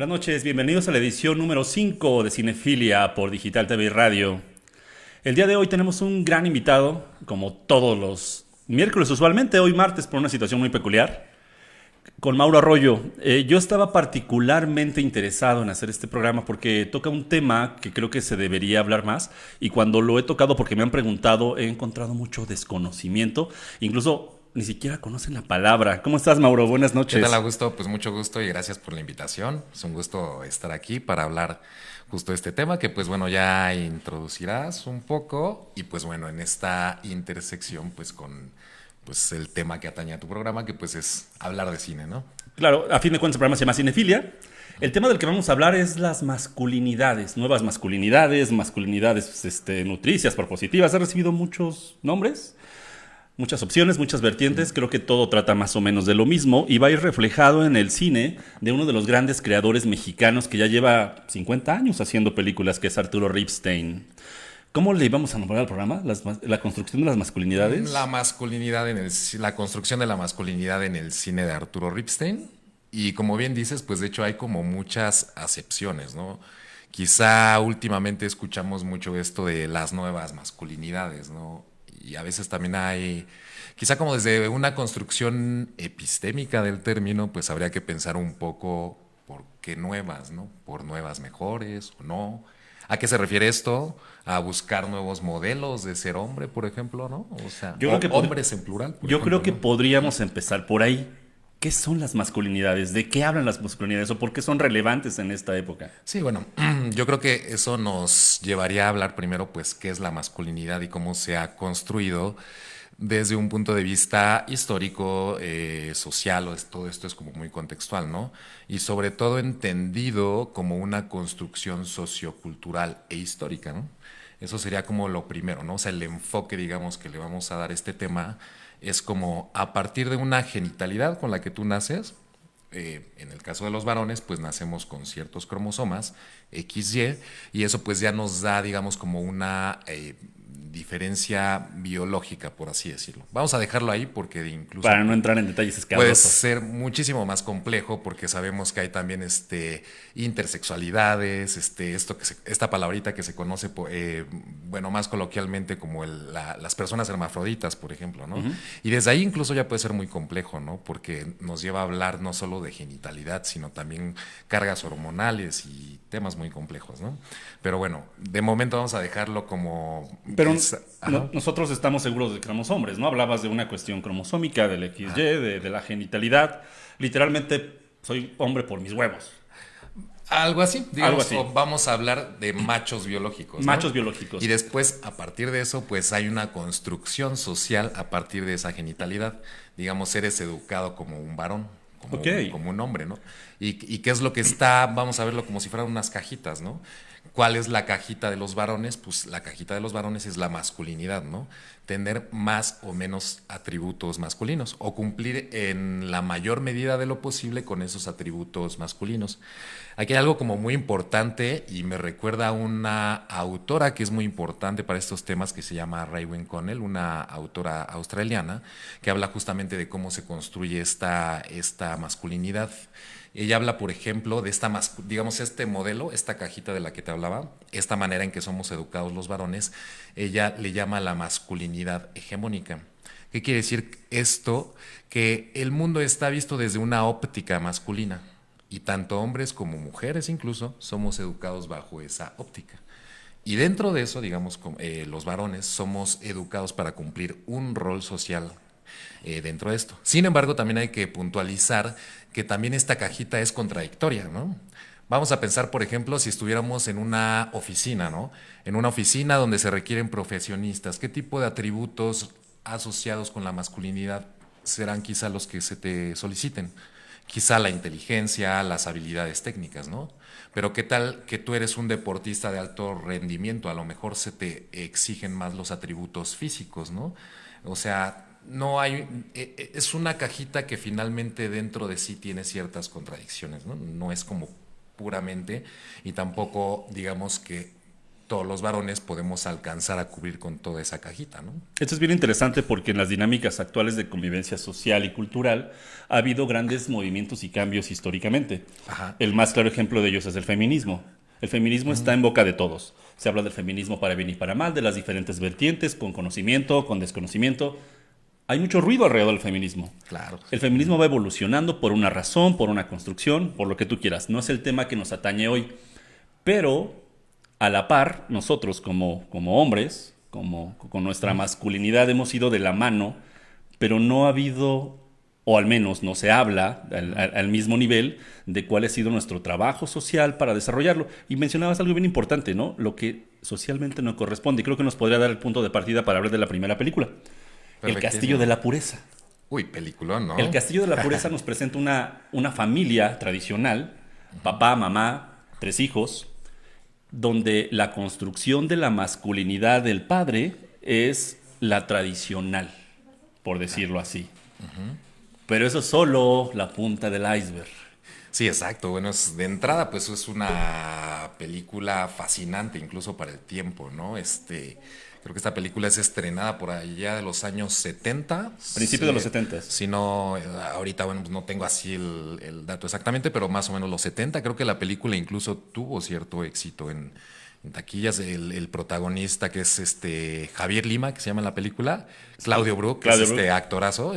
Buenas noches, bienvenidos a la edición número 5 de Cinefilia por Digital TV y Radio. El día de hoy tenemos un gran invitado, como todos los miércoles usualmente, hoy martes por una situación muy peculiar, con Mauro Arroyo. Yo estaba particularmente interesado en hacer este programa porque toca un tema que creo que se debería hablar más, y cuando lo he tocado porque me han preguntado he encontrado mucho desconocimiento, incluso ni siquiera conocen la palabra. ¿Cómo estás, Mauro? Buenas ¿Qué tal, noches. Augusto? Pues mucho gusto y gracias por la invitación. Es un gusto estar aquí para hablar justo de este tema que pues bueno ya introducirás un poco y pues bueno en esta intersección pues con pues el tema que atañe a tu programa que pues es hablar de cine, ¿no? Claro, a fin de cuentas el programa se llama Cinefilia. El tema del que vamos a hablar es las masculinidades, nuevas masculinidades, masculinidades nutricias, propositivas. Ha recibido muchos nombres, muchas opciones, muchas vertientes. Creo que todo trata más o menos de lo mismo y va a ir reflejado en el cine de uno de los grandes creadores mexicanos que ya lleva 50 años haciendo películas, que es Arturo Ripstein. ¿Cómo le íbamos a nombrar al programa? La construcción de las La masculinidades. masculinidad la construcción de la masculinidad en el cine de Arturo Ripstein. Y como bien dices, pues de hecho hay como muchas acepciones, ¿no? Quizá últimamente escuchamos mucho esto de las nuevas masculinidades, ¿no? Y a veces también hay, quizá como desde una construcción epistémica del término, pues habría que pensar un poco por qué nuevas, ¿no? Por nuevas mejores o no. ¿A qué se refiere esto? A buscar nuevos modelos de ser hombre, por ejemplo, ¿no? O sea, Yo creo que, hombres en plural, por yo creo ejemplo, que ¿no? podríamos empezar por ahí. ¿Qué son las masculinidades? ¿De qué hablan las masculinidades? ¿O por qué son relevantes en esta época? Sí, bueno, yo creo que eso nos llevaría a hablar primero, pues, qué es la masculinidad y cómo se ha construido desde un punto de vista histórico, social, todo esto es como muy contextual, ¿no? Y sobre todo entendido como una construcción sociocultural e histórica, ¿no? Eso sería como lo primero, ¿no? O sea, el enfoque, digamos, que le vamos a dar a este tema es como a partir de una genitalidad con la que tú naces, en el caso de los varones, pues nacemos con ciertos cromosomas XY y eso pues ya nos da, digamos, como una diferencia biológica, por así decirlo. Vamos a dejarlo ahí porque incluso Para no entrar en detalles puede escabrosos. ser muchísimo más complejo porque sabemos que hay también intersexualidades, esta palabrita que se conoce, bueno, más coloquialmente como las personas hermafroditas, por ejemplo, ¿no? Y desde ahí incluso ya puede ser muy complejo, ¿no? Porque nos lleva a hablar no solo de genitalidad, sino también cargas hormonales y temas muy complejos, ¿no? Pero bueno, de momento vamos a dejarlo como... Pero nosotros estamos seguros de que somos hombres, ¿no? Hablabas de una cuestión cromosómica, del XY, de la genitalidad. Literalmente, soy hombre por mis huevos. Algo así, Algo digamos, así. o vamos a hablar de machos biológicos, ¿no? Machos Y biológicos. después, a partir de eso, pues hay una construcción social a partir de esa genitalidad. Digamos, eres educado como un varón, Ok. como un hombre, ¿no? Y qué es lo que está, vamos a verlo como si fueran unas cajitas, ¿no? ¿Cuál es la cajita de los varones? Pues la cajita de los varones es la masculinidad, ¿no? Tener más o menos atributos masculinos o cumplir en la mayor medida de lo posible con esos atributos masculinos. Aquí hay algo como muy importante y me recuerda a una autora que es muy importante para estos temas que se llama Raewyn Connell, una autora australiana que habla justamente de cómo se construye esta masculinidad. Ella habla, por ejemplo, de digamos, este modelo, esta cajita de la que te hablaba, esta manera en que somos educados los varones, ella le llama la masculinidad hegemónica. ¿Qué quiere decir esto? Que el mundo está visto desde una óptica masculina y tanto hombres como mujeres incluso somos educados bajo esa óptica. Y dentro de eso, digamos, los varones somos educados para cumplir un rol social dentro de esto. Sin embargo, también hay que puntualizar que también esta cajita es contradictoria, ¿no? Vamos a pensar, por ejemplo, si estuviéramos en una oficina, ¿no? En una oficina donde se requieren profesionistas, ¿qué tipo de atributos asociados con la masculinidad serán quizá los que se te soliciten? Quizá la inteligencia, las habilidades técnicas, ¿no? Pero qué tal que tú eres un deportista de alto rendimiento, a lo mejor se te exigen más los atributos físicos, ¿no? O sea, no hay, es una cajita que finalmente dentro de sí tiene ciertas contradicciones, ¿no? No es como puramente y tampoco digamos que todos los varones podemos alcanzar a cubrir con toda esa cajita, ¿no? Esto es bien interesante porque en las dinámicas actuales de convivencia social y cultural ha habido grandes movimientos y cambios históricamente. Ajá. El más claro ejemplo de ellos es el feminismo. El feminismo está en boca de todos. Se habla del feminismo para bien y para mal, de las diferentes vertientes, con conocimiento, con desconocimiento. Hay mucho ruido alrededor del feminismo. Claro. El feminismo va evolucionando por una razón, por una construcción, por lo que tú quieras. No es el tema que nos atañe hoy. Pero a la par, nosotros como hombres, con nuestra masculinidad hemos ido de la mano, pero no ha habido, o al menos no se habla al mismo nivel de cuál ha sido nuestro trabajo social para desarrollarlo. Y mencionabas algo bien importante, ¿no? Lo que socialmente no corresponde. Y creo que nos podría dar el punto de partida para hablar de la primera película. El Castillo de la Pureza. Uy, peliculón, ¿no? El Castillo de la Pureza nos presenta una familia tradicional, papá, mamá, 3 hijos, donde la construcción de la masculinidad del padre es la tradicional, por decirlo así. Pero eso es solo la punta del iceberg. Sí, exacto. Bueno, de entrada, pues es una película fascinante, incluso para el tiempo, ¿no? Creo que esta película es estrenada por allá de los años 70. Principios de los 70. Si no, ahorita, bueno, pues no tengo así el dato exactamente, pero más o menos los 70. Creo que la película incluso tuvo cierto éxito en taquillas. El protagonista, que es Javier Lima, que se llama en la película, Claudio Brook, que es actorazo,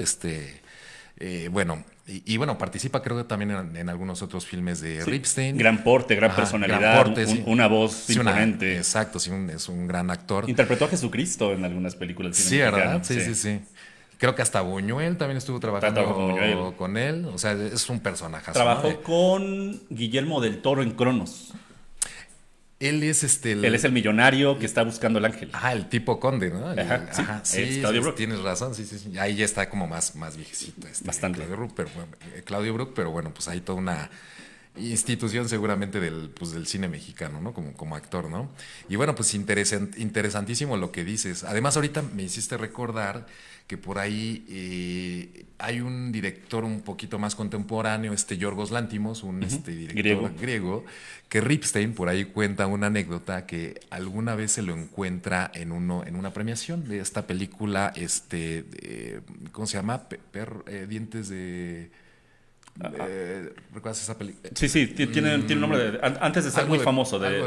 bueno, y bueno, participa creo que también en algunos otros filmes de Ripstein. Gran porte, gran personalidad, gran porte, sí. una voz imponente. Exacto, sí, es un gran actor. Interpretó a Jesucristo en algunas películas. Sí, ¿verdad? Sí. Creo que hasta Buñuel también estuvo trabajando con él. O sea, es un personaje. Trabajó con Guillermo del Toro en Cronos. Él es Él es el millonario que está buscando el ángel. El tipo conde, ¿no? Sí, Claudio Brook. Tienes razón, sí. Ahí ya está como más viejecito. Bastante. Claudio Brook, pero bueno, pues hay toda una institución seguramente del cine mexicano, ¿no? Como actor, ¿no? Y bueno, pues interesantísimo lo que dices. Además, ahorita me hiciste recordar que por ahí hay un director un poquito más contemporáneo, Yorgos Lántimos, un director griego, que Ripstein por ahí cuenta una anécdota que alguna vez se lo encuentra en una premiación de esta película, ¿cómo se llama? Dientes de... ¿Recuerdas esa película? Sí, tiene un nombre antes de ser muy famoso. Algo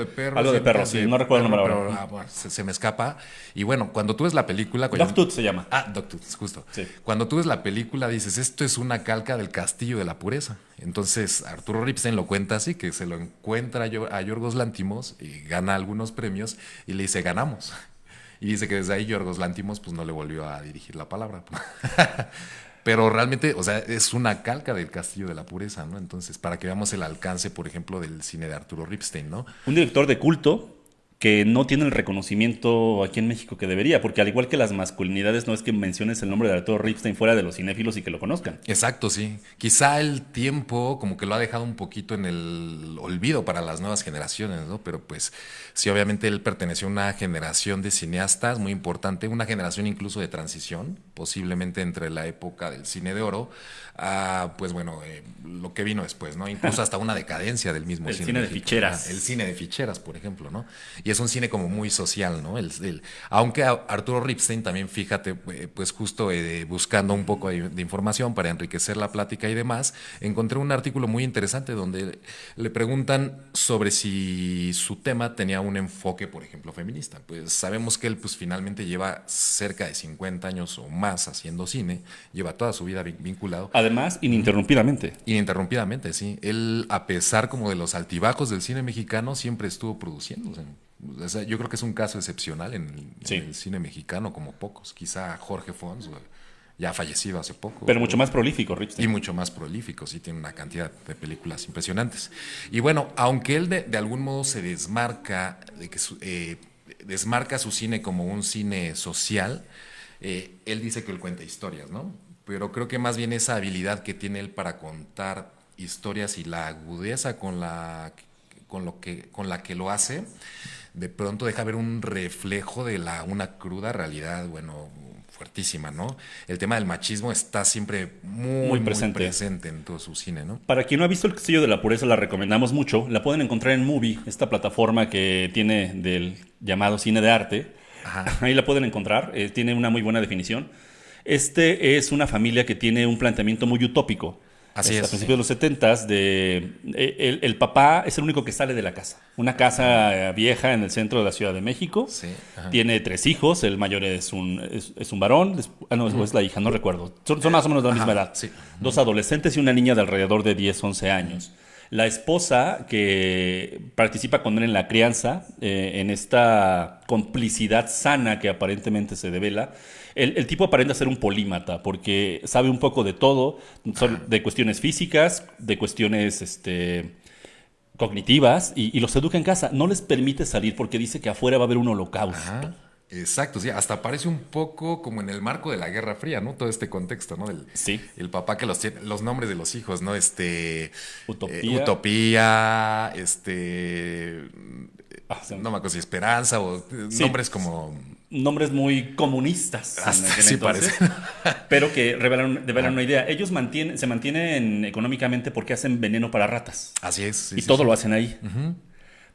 de perro, sí, no recuerdo el nombre ahora. Bueno, se me escapa. Y bueno, cuando tú ves la película... Dogtooth se llama. Dogtooth, justo. Sí. Cuando tú ves la película dices, esto es una calca del Castillo de la Pureza. Entonces Arturo Ripstein lo cuenta así, que se lo encuentra a Yorgos Lántimos y gana algunos premios y le dice, ganamos. Y dice que desde ahí Yorgos Lántimos pues no le volvió a dirigir la palabra. Pero realmente, o sea, es una calca del Castillo de la Pureza, ¿no? Entonces, para que veamos el alcance, por ejemplo, del cine de Arturo Ripstein, ¿no? Un director de culto que no tiene el reconocimiento aquí en México que debería, porque al igual que las masculinidades, no es que menciones el nombre de Arturo Ripstein fuera de los cinéfilos y que lo conozcan. Exacto, sí. Quizá el tiempo como que lo ha dejado un poquito en el olvido para las nuevas generaciones, ¿no? Pero pues sí, obviamente él perteneció a una generación de cineastas muy importante, una generación incluso de transición, posiblemente entre la época del cine de oro a, pues bueno, lo que vino después, ¿no? Incluso hasta una decadencia del mismo cine. El cine de ficheras. El cine de ficheras, por ejemplo, ¿no? Y es un cine como muy social, ¿no? Aunque Arturo Ripstein también, fíjate, pues justo buscando un poco de información para enriquecer la plática y demás, encontré un artículo muy interesante donde le preguntan sobre si su tema tenía un enfoque, por ejemplo, feminista. Pues sabemos que él pues finalmente lleva cerca de 50 años o más haciendo cine, lleva toda su vida vinculado. Además, ininterrumpidamente. Ininterrumpidamente, sí. Él, a pesar como de los altibajos del cine mexicano, siempre estuvo produciendo. O sea, yo creo que es un caso excepcional en el cine mexicano, como pocos. Quizá Jorge Fons, ya fallecido hace poco. Pero mucho más prolífico, Ripstein. Y mucho más prolífico, sí, tiene una cantidad de películas impresionantes. Y bueno, aunque él de algún modo se desmarca, desmarca su cine como un cine social, él dice que él cuenta historias, ¿no? Pero creo que más bien esa habilidad que tiene él para contar historias y la agudeza con la que lo hace, de pronto deja ver un reflejo de una cruda realidad, bueno, fuertísima, ¿no? El tema del machismo está siempre Muy muy presente. presente en todo su cine, ¿no? Para quien no ha visto El Castillo de la Pureza, la recomendamos mucho. La pueden encontrar en Movie, esta plataforma que tiene del llamado cine de arte. Ajá. Ahí la pueden encontrar, tiene una muy buena definición. Este es una familia que tiene un planteamiento muy utópico. Así A es, principios sí. de los 70s, el papá es el único que sale de la casa. Una casa vieja en el centro de la Ciudad de México. Sí, ajá. Tiene 3 hijos, el mayor es un varón, no, es la hija, no recuerdo. Son más o menos de la misma edad. sí. 2 adolescentes y una niña de alrededor de 10, 11 años. La esposa que participa con él en la crianza, en esta complicidad sana que aparentemente se devela, el tipo aparenta ser un polímata porque sabe un poco de todo, de cuestiones físicas, de cuestiones cognitivas, y los educa en casa. No les permite salir porque dice que afuera va a haber un holocausto. Ajá. Exacto, sí, hasta parece un poco como en el marco de la Guerra Fría, ¿no? Todo este contexto, ¿no? Sí. El papá que los nombres de los hijos, ¿no? Utopía. Utopía, Sí. no me acuerdo si Esperanza o Sí. nombres como... Nombres muy comunistas en Hasta aquel sí entonces, parece. pero que revelan una idea. Ellos se mantienen económicamente porque hacen veneno para ratas. Así es. Sí, Y sí, todo sí. lo hacen ahí.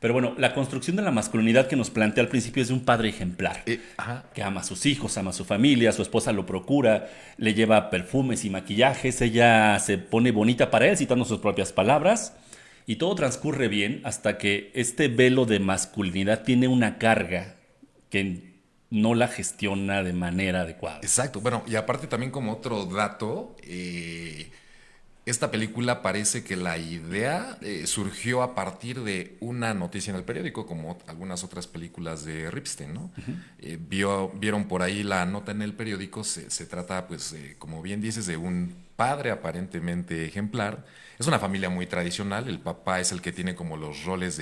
Pero bueno, la construcción de la masculinidad que nos plantea al principio es de un padre ejemplar. Ajá. Que ama a sus hijos, ama a su familia, su esposa lo procura, le lleva perfumes y maquillajes, ella se pone bonita para él, citando sus propias palabras, y todo transcurre bien hasta que este velo de masculinidad tiene una carga que no la gestiona de manera adecuada. Exacto. Bueno, y aparte también como otro dato, esta película parece que la idea surgió a partir de una noticia en el periódico, como algunas otras películas de Ripstein, ¿no? Vieron por ahí la nota en el periódico, se trata, pues, como bien dices, de un padre aparentemente ejemplar. Es una familia muy tradicional, el papá es el que tiene como los roles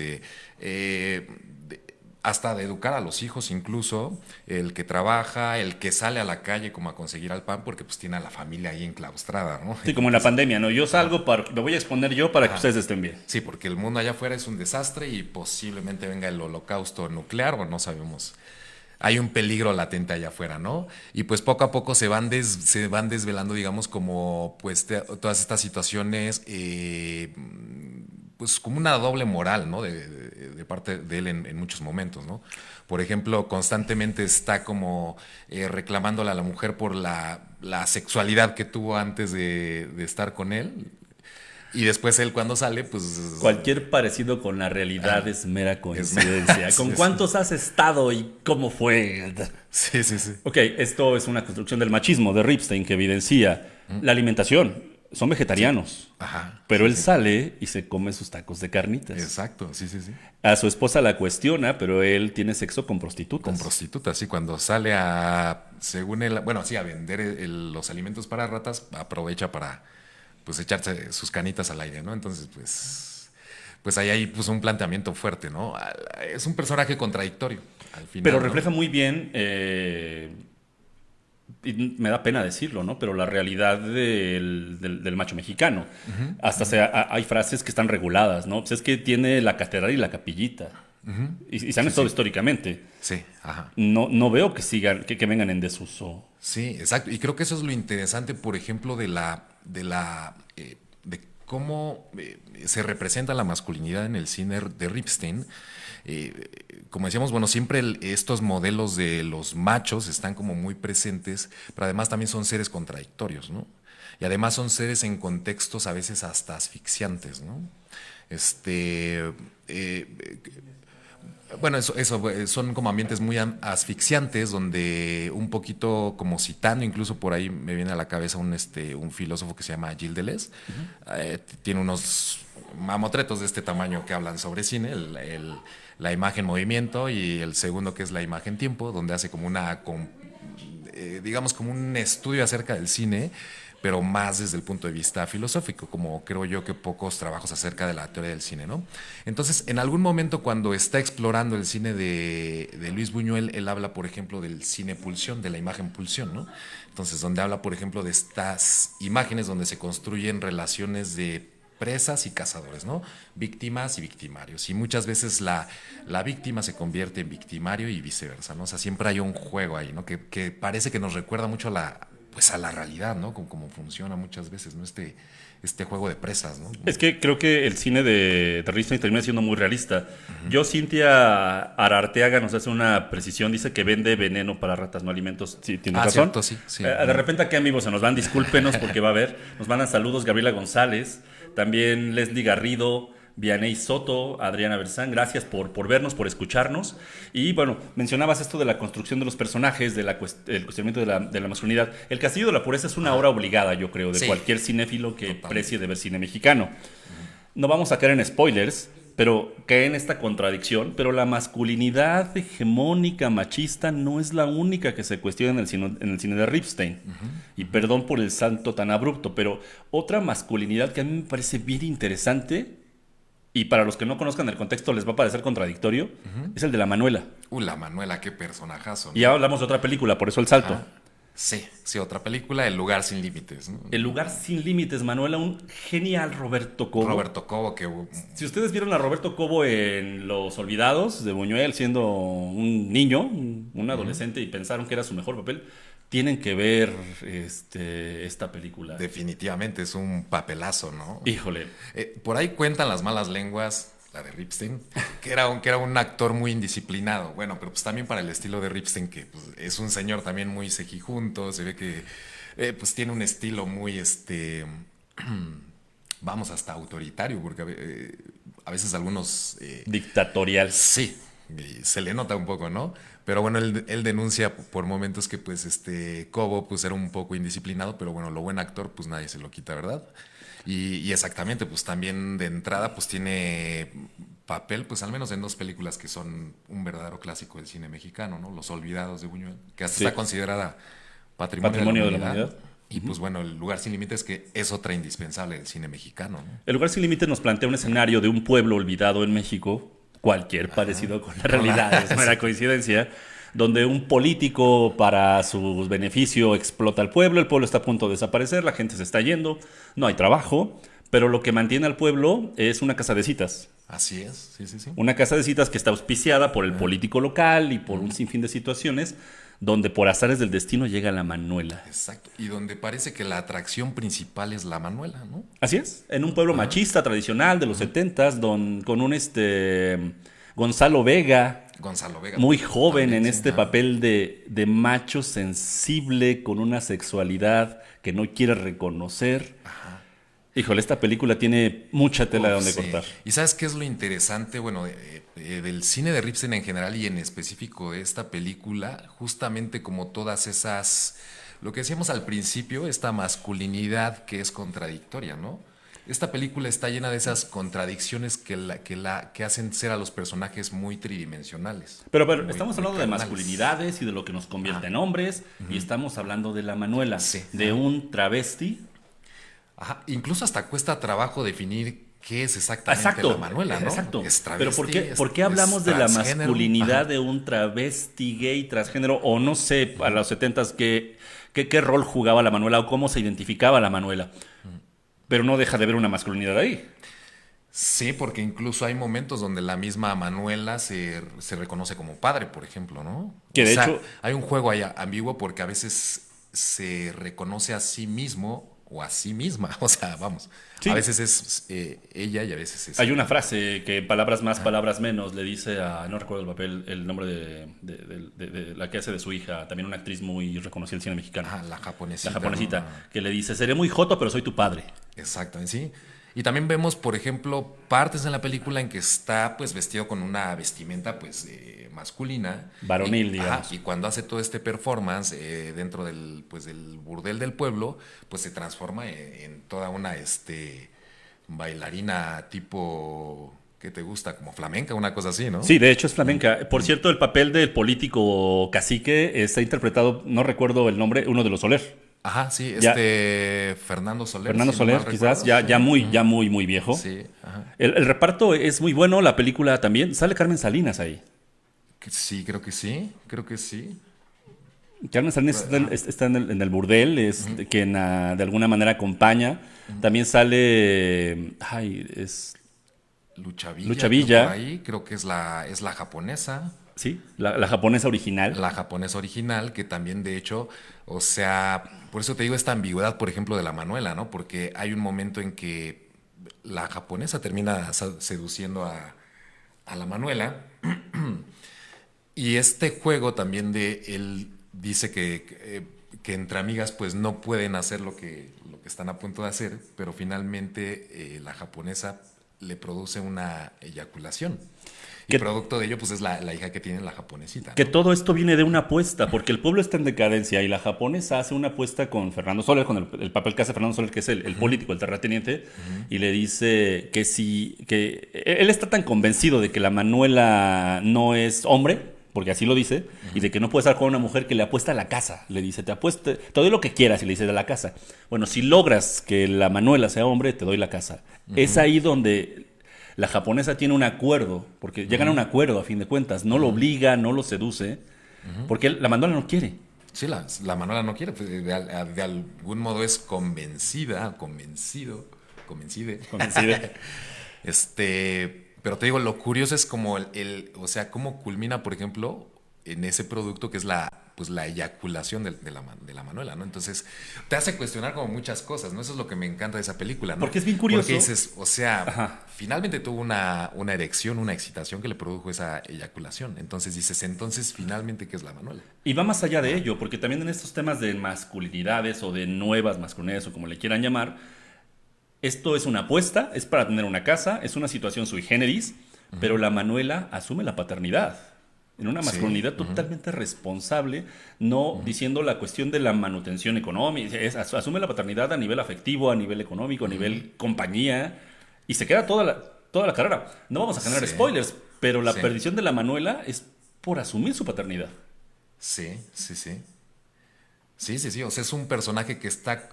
hasta de educar a los hijos incluso, el que trabaja, el que sale a la calle como a conseguir al pan porque pues tiene a la familia ahí enclaustrada, ¿no? Sí, como en la pandemia, ¿no? Yo salgo, me voy a exponer yo para que ustedes estén bien. Sí, porque el mundo allá afuera es un desastre y posiblemente venga el holocausto nuclear o no sabemos. Hay un peligro latente allá afuera, ¿no? Y pues poco a poco se van desvelando, digamos, como pues todas estas situaciones, pues como una doble moral, ¿no? De parte de él en muchos momentos, ¿no? Por ejemplo, constantemente está como reclamándole a la mujer por la sexualidad que tuvo antes de estar con él. Y después él cuando sale, pues... Cualquier parecido con la realidad es mera coincidencia. ¿Con cuántos has estado y cómo fue? Sí, sí, sí. Ok, esto es una construcción del machismo de Ripstein que evidencia la alimentación. Son vegetarianos. Ajá. Pero Sí, él sí. sale y se come sus tacos de carnitas. Exacto, sí, sí, sí. A su esposa la cuestiona, pero él tiene sexo con prostitutas. Con prostitutas, sí, cuando sale según él, bueno, sí, a vender los alimentos para ratas, aprovecha para, pues, echarse sus canitas al aire, ¿no? Entonces, pues ahí hay pues, un planteamiento fuerte, ¿no? Es un personaje contradictorio, al final. Pero ¿no? refleja muy bien, y me da pena decirlo, ¿no? Pero la realidad del macho mexicano. Hasta hay frases que están reguladas, ¿no? Pues es que tiene la catedral y la capillita. Y se han estado históricamente. Sí, ajá. No veo que sigan, que vengan en desuso. Sí, exacto. Y creo que eso es lo interesante, por ejemplo, de cómo se representa la masculinidad en el cine de Ripstein. Como decíamos, bueno, siempre estos modelos de los machos están como muy presentes, pero además también son seres contradictorios, ¿no? Y además son seres en contextos a veces hasta asfixiantes, ¿no? Bueno, eso son como ambientes muy asfixiantes, donde un poquito como citando, incluso por ahí me viene a la cabeza un filósofo que se llama Gilles Deleuze. Tiene unos mamotretos de este tamaño que hablan sobre cine, la imagen movimiento y el segundo que es la imagen tiempo, donde hace como digamos como un estudio acerca del cine, pero más desde el punto de vista filosófico, como creo yo que pocos trabajos acerca de la teoría del cine, ¿no? Entonces, en algún momento cuando está explorando el cine de Luis Buñuel, él habla, por ejemplo, del cine pulsión, de la imagen pulsión, ¿no? Entonces, donde habla, por ejemplo, de estas imágenes donde se construyen relaciones de presas y cazadores, ¿no? Víctimas y victimarios. Y muchas veces la víctima se convierte en victimario y viceversa, ¿no? O sea, siempre hay un juego ahí, ¿no? Que parece que nos recuerda mucho a la realidad, ¿no? Cómo funciona muchas veces, ¿no? Este juego de presas, ¿no? Es que creo que el cine de Ripstein termina siendo muy realista. Yo, Cintia Ararteaga nos hace una precisión, dice que vende veneno para ratas, no alimentos. Sí, tienes razón. Cierto, sí. De repente aquí, amigos, se nos van, discúlpenos porque va a haber. Nos mandan saludos Gabriela González, también Leslie Garrido, Vianey Soto, Adriana Berzán, gracias por vernos, por escucharnos. Y bueno, mencionabas esto de la construcción de los personajes, el cuestionamiento de la masculinidad. El Castillo de la Pureza es una obra obligada, yo creo, de cualquier cinéfilo que precie de ver cine mexicano. No vamos a caer en spoilers, pero cae en esta contradicción. Pero la masculinidad hegemónica, machista, no es la única que se cuestiona en el cine de Ripstein. Y perdón por el salto tan abrupto, pero otra masculinidad que a mí me parece bien interesante, y para los que no conozcan el contexto les va a parecer contradictorio, es el de la Manuela. La Manuela, qué personajazo, ¿no? Y ya hablamos de otra película, por eso el salto. Sí, otra película, El lugar sin límites, ¿no? El lugar sin límites, Manuela, un genial Roberto Cobo. Que... Si ustedes vieron a Roberto Cobo en Los Olvidados de Buñuel siendo un niño, un adolescente, y pensaron que era su mejor papel, tienen que ver esta película. Definitivamente es un papelazo, ¿no? Híjole. Por ahí cuentan las malas lenguas, la de Ripstein, que era un actor muy indisciplinado. Bueno, pero pues también para el estilo de Ripstein, que pues, es un señor también muy cejijunto, se ve que pues tiene un estilo muy, vamos, hasta autoritario, porque a veces algunos... dictatorial. Sí, se le nota un poco, ¿no? Pero bueno, él denuncia por momentos que pues Cobo pues era un poco indisciplinado, pero bueno, lo buen actor pues nadie se lo quita, ¿verdad? Y exactamente, pues también de entrada pues tiene papel pues al menos en 2 películas que son un verdadero clásico del cine mexicano, ¿no? Los Olvidados de Buñuel, que hasta está considerada Patrimonio de la Humanidad. Y pues bueno, El lugar sin límites, que es otra indispensable del cine mexicano, ¿no? El lugar sin límites nos plantea un escenario de un pueblo olvidado en México, cualquier parecido con la realidad, es mera coincidencia, donde un político para su beneficio explota al pueblo, el pueblo está a punto de desaparecer, la gente se está yendo, no hay trabajo, pero lo que mantiene al pueblo es una casa de citas. Así es, sí. Una casa de citas que está auspiciada por el político local y por un sinfín de situaciones, donde por azares del destino llega la Manuela. Exacto, y donde parece que la atracción principal es la Manuela, ¿no? Así es, en un pueblo machista tradicional de los 70s, con un Gonzalo Vega, muy joven también, en este papel de macho sensible con una sexualidad que no quiere reconocer. Híjole, esta película tiene mucha tela de donde cortar. ¿Y sabes qué es lo interesante? Bueno, del cine de Ripstein en general y en específico de esta película, justamente como todas esas, lo que decíamos al principio, esta masculinidad que es contradictoria, ¿no? Esta película está llena de esas contradicciones que hacen ser a los personajes muy tridimensionales. Pero estamos hablando de masculinidades y de lo que nos convierte en hombres, y estamos hablando de la Manuela, de un travesti. Incluso hasta cuesta trabajo definir qué es exactamente la Manuela, ¿no? Exacto. Es travesti, pero ¿por qué hablamos de la masculinidad de un travesti gay transgénero? O no sé, a los 70s, qué rol jugaba la Manuela o cómo se identificaba la Manuela. Pero no deja de haber una masculinidad ahí. Sí, porque incluso hay momentos donde la misma Manuela se reconoce como padre, por ejemplo, ¿no? Que de hecho hay un juego ahí ambiguo porque a veces se reconoce a sí mismo o a sí misma, o sea, vamos. Sí. A veces es ella y a veces es... Hay una frase que palabras más, palabras menos le dice a, no recuerdo el papel, el nombre de la que hace de su hija, también una actriz muy reconocida en el cine mexicano. La japonesita. La japonesita, ¿no? Que le dice, seré muy joto, pero soy tu padre. Exacto, sí. Y también vemos, por ejemplo, partes en la película en que está pues vestido con una vestimenta pues masculina. Varonil, digamos. Y cuando hace todo este performance dentro del burdel del pueblo, pues se transforma en toda una bailarina tipo... ¿Qué te gusta? Como flamenca, una cosa así, ¿no? Sí, de hecho es flamenca. Por cierto, el papel del político cacique está interpretado, no recuerdo el nombre, uno de los Soler. Sí, Fernando Soler. Fernando Soler, quizás, ya muy viejo. Sí, el reparto es muy bueno, la película también. Sale Carmen Salinas ahí. Sí, creo que sí. Carmen Salinas está en el burdel, es quien de alguna manera acompaña. También sale. Ay, es. Lucha Villa, Lucha creo por Villa, ahí, creo que es la japonesa. sí, la japonesa original. La japonesa original, que también de hecho, o sea, por eso te digo esta ambigüedad, por ejemplo, de la Manuela, ¿no? Porque hay un momento en que la japonesa termina seduciendo a la Manuela y este juego también de él dice que entre amigas pues no pueden hacer lo que están a punto de hacer, pero finalmente la japonesa le produce una eyaculación. Y Que, producto de ello, pues es la hija que tiene la japonesita, que ¿no? todo esto viene de una apuesta, porque el pueblo está en decadencia y la japonesa hace una apuesta con Fernando Soler, con el papel que hace Fernando Soler, que es el político, el terrateniente, y le dice que si, que él está tan convencido de que la Manuela no es hombre, porque así lo dice, y de que no puede estar con una mujer que le apuesta a la casa. Le dice, te doy lo que quieras, y le dice de la casa. Bueno, si logras que la Manuela sea hombre, te doy la casa. Es ahí donde la japonesa tiene un acuerdo, porque llegan a un acuerdo a fin de cuentas, no lo obliga, no lo seduce, porque la Manuela no quiere. Sí, la Manuela no quiere, pues, de algún modo es convencide. Convencida. Pero te digo, lo curioso es como o sea, cómo culmina, por ejemplo, en ese producto que es pues la eyaculación de la Manuela, ¿no? Entonces, te hace cuestionar como muchas cosas, ¿no? Eso es lo que me encanta de esa película, ¿no? Porque es bien curioso. Porque dices, o sea, Ajá. finalmente tuvo una erección, una excitación que le produjo esa eyaculación. Entonces dices, entonces, finalmente, ¿qué es la Manuela? Y va más allá de ello, porque también en estos temas de masculinidades o de nuevas masculinidades o como le quieran llamar, esto es una apuesta, es para tener una casa, es una situación sui generis, pero la Manuela asume la paternidad. En una masculinidad totalmente responsable, no diciendo la cuestión de la manutención económica, asume la paternidad a nivel afectivo, a nivel económico, a nivel compañía, y se queda toda la carrera. No vamos a generar Sí, spoilers, pero la sí, perdición de la Manuela es por asumir su paternidad. sí, sí, sí. Sí, sí, sí. O sea, es un personaje que está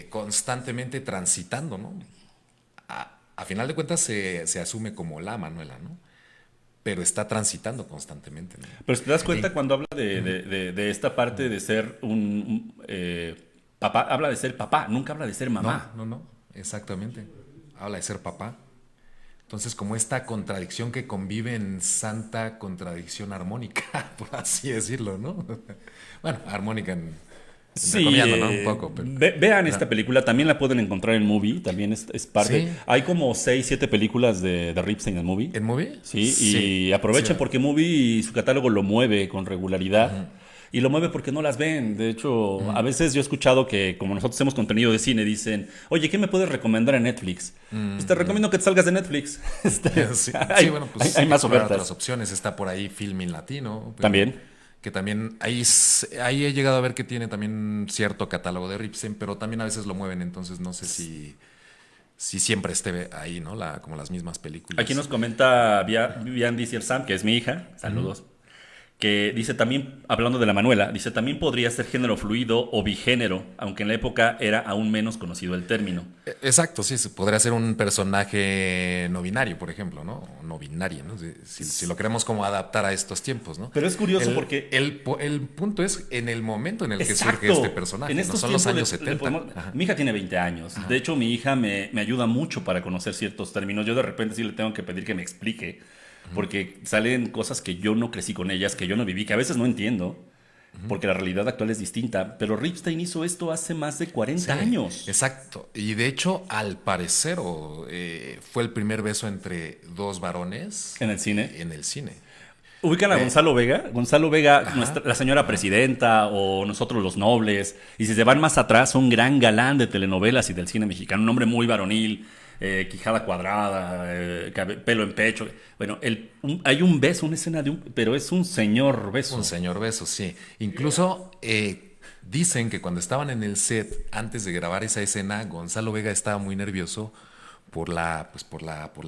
constantemente transitando, ¿no? A final de cuentas se asume como la Manuela, ¿no? Pero está transitando constantemente, ¿no? Pero si te das cuenta En- cuando habla de esta parte de ser papá, habla de ser papá, nunca habla de ser no, mamá. no, no, exactamente. Habla de ser papá. Entonces, como esta contradicción que convive en santa contradicción armónica, por así decirlo, ¿no? Bueno, armónica Sí, entrecomillando, ¿no? Un poco, pero... vean pero- esta película, también la pueden encontrar en Movie, también es parte. ¿Sí? Hay como 6 7 películas de Ripstein en Movie. ¿En movie? Sí, Sí. y Sí. aprovechen porque Movie y su catálogo lo mueve con regularidad. Y lo mueve porque no las ven. De hecho, a veces yo he escuchado que como nosotros hacemos contenido de cine, dicen, oye, ¿qué me puedes recomendar en Netflix? Pues te recomiendo que te salgas de Netflix. Sí, Hay, sí, bueno, pues hay más explorar ofertas. otras opciones. Está por ahí Filmin Latino. También. Que también ahí he llegado a ver que tiene también cierto catálogo de Ripsen, pero también a veces lo mueven, entonces no sé si siempre esté ahí, ¿no? Como las mismas películas. Aquí nos comenta Vian Dizier Sam, que es mi hija, saludos, que dice también, hablando de la Manuela, dice también podría ser género fluido o bigénero, aunque en la época era aún menos conocido el término. Exacto, sí, podría ser un personaje no binario, por ejemplo, ¿no? O no binaria, ¿no? Si lo queremos como adaptar a estos tiempos, ¿no? Pero es curioso El, porque... el punto es en el momento en el que Exacto. surge este personaje, En ¿no? estos Son los tiempos años 70. Ajá. mi hija tiene 20 años. De hecho, mi hija me ayuda mucho para conocer ciertos términos. Yo de repente sí le tengo que pedir que me explique, porque salen cosas que yo no crecí con ellas, que yo no viví, que a veces no entiendo, porque la realidad actual es distinta. Pero Ripstein hizo esto hace más de 40 Sí, años. exacto. Y de hecho, al parecer, fue el primer beso entre dos varones En el cine. en el cine. Ubican a Gonzalo Vega. Gonzalo Vega, Ajá. la señora presidenta o nosotros los nobles. Y si se van más atrás, un gran galán de telenovelas y del cine mexicano. Un hombre muy varonil, quijada cuadrada, pelo en pecho. Bueno, hay un beso, una escena pero es un señor beso. Un señor beso, sí. Incluso dicen que cuando estaban en el set, antes de grabar esa escena, Gonzalo Vega estaba muy nervioso por la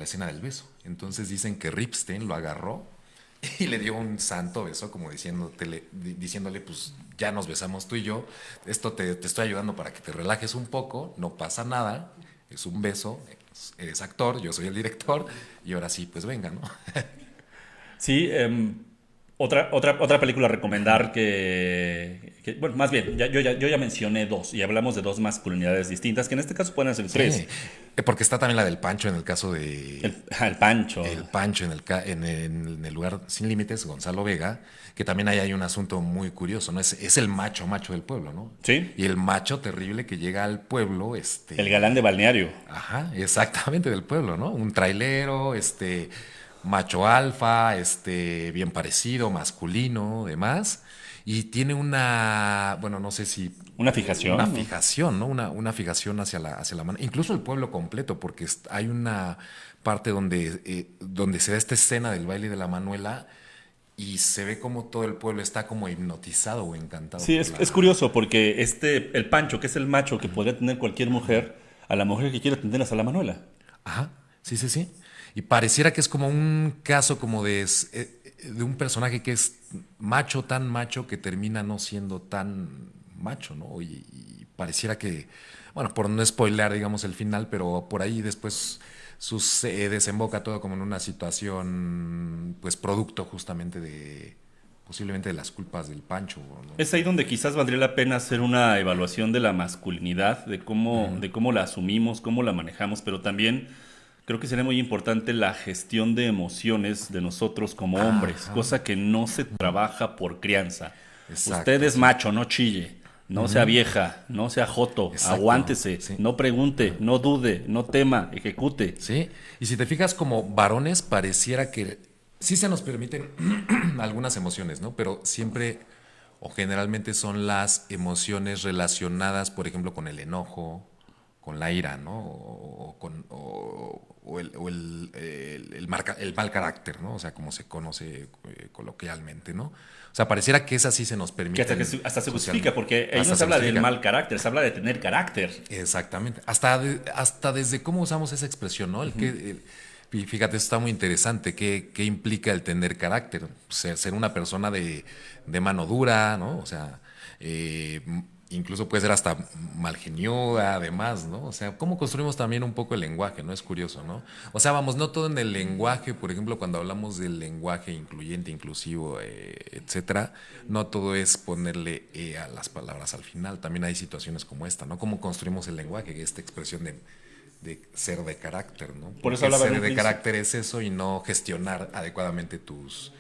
escena del beso. Entonces dicen que Ripstein lo agarró y le dio un santo beso, como diciéndole, pues ya nos besamos tú y yo, esto te estoy ayudando para que te relajes un poco, no pasa nada, es un beso, eres actor, yo soy el director, y ahora sí, pues venga, ¿no? Sí, Otra película a recomendar bueno, más bien, yo ya mencioné dos y hablamos de dos masculinidades distintas, que en este caso pueden ser tres. Sí, porque está también la del Pancho en el caso de El Pancho. el Pancho en el lugar sin límites, Gonzalo Vega, que también ahí hay un asunto muy curioso, ¿no? Es el macho del pueblo, ¿no? Sí. Y el macho terrible que llega al pueblo, El galán de balneario. ajá, exactamente del pueblo, ¿no? Un trailero, macho alfa, bien parecido, masculino, demás. Y tiene una, bueno, no sé si Una fijación. una fijación, ¿no? Una fijación hacia la mano. Incluso el pueblo completo, porque hay una parte donde se da esta escena del baile de la Manuela y se ve como todo el pueblo está como hipnotizado o encantado Sí, por es curioso porque el Pancho, que es el macho que podría tener cualquier mujer, a la mujer que quiere tener es a la Manuela. Ajá, sí, sí, sí. Y pareciera que es como un caso como de un personaje que es macho, tan macho, que termina no siendo tan macho, ¿no? Y pareciera que, bueno, por no spoilear, digamos, el final, pero por ahí después desemboca todo como en una situación, pues, producto justamente posiblemente de las culpas del Pancho, ¿no? Es ahí donde quizás valdría la pena hacer una evaluación de la masculinidad, de cómo la asumimos, cómo la manejamos, pero también creo que sería muy importante la gestión de emociones de nosotros como hombres, Ajá, cosa que no se trabaja por crianza. Usted exacto, es sí. macho, no chille, no sea vieja, no sea joto, Exacto, aguántese, sí. no pregunte, no dude, no tema, ejecute. Sí, y si te fijas como varones pareciera que sí se nos permiten algunas emociones, ¿no? Pero siempre o generalmente son las emociones relacionadas, por ejemplo, con el enojo, con la ira, ¿no? El mal carácter, ¿no? O sea, como se conoce coloquialmente, ¿no? O sea, pareciera que esas sí se nos Que hasta, permiten hasta se justifica, socialmente. porque ahí Hasta no se se habla del justifica. mal carácter, se habla de tener carácter. Exactamente. Hasta desde cómo usamos esa expresión, ¿no? Y fíjate, eso está muy interesante. ¿Qué implica el tener carácter? Ser una persona de mano dura, ¿no? O sea, incluso puede ser hasta malgeniosa, además, ¿no? O sea, cómo construimos también un poco el lenguaje, ¿no? Es curioso, ¿no? O sea, vamos, no todo en el lenguaje, por ejemplo, cuando hablamos del lenguaje incluyente, inclusivo, etcétera, no todo es ponerle a las palabras al final. También hay situaciones como esta, ¿no? Cómo construimos el lenguaje, esta expresión de ser de carácter, ¿no? Por eso Porque hablaba en ser un de principio. carácter es eso y no gestionar adecuadamente tus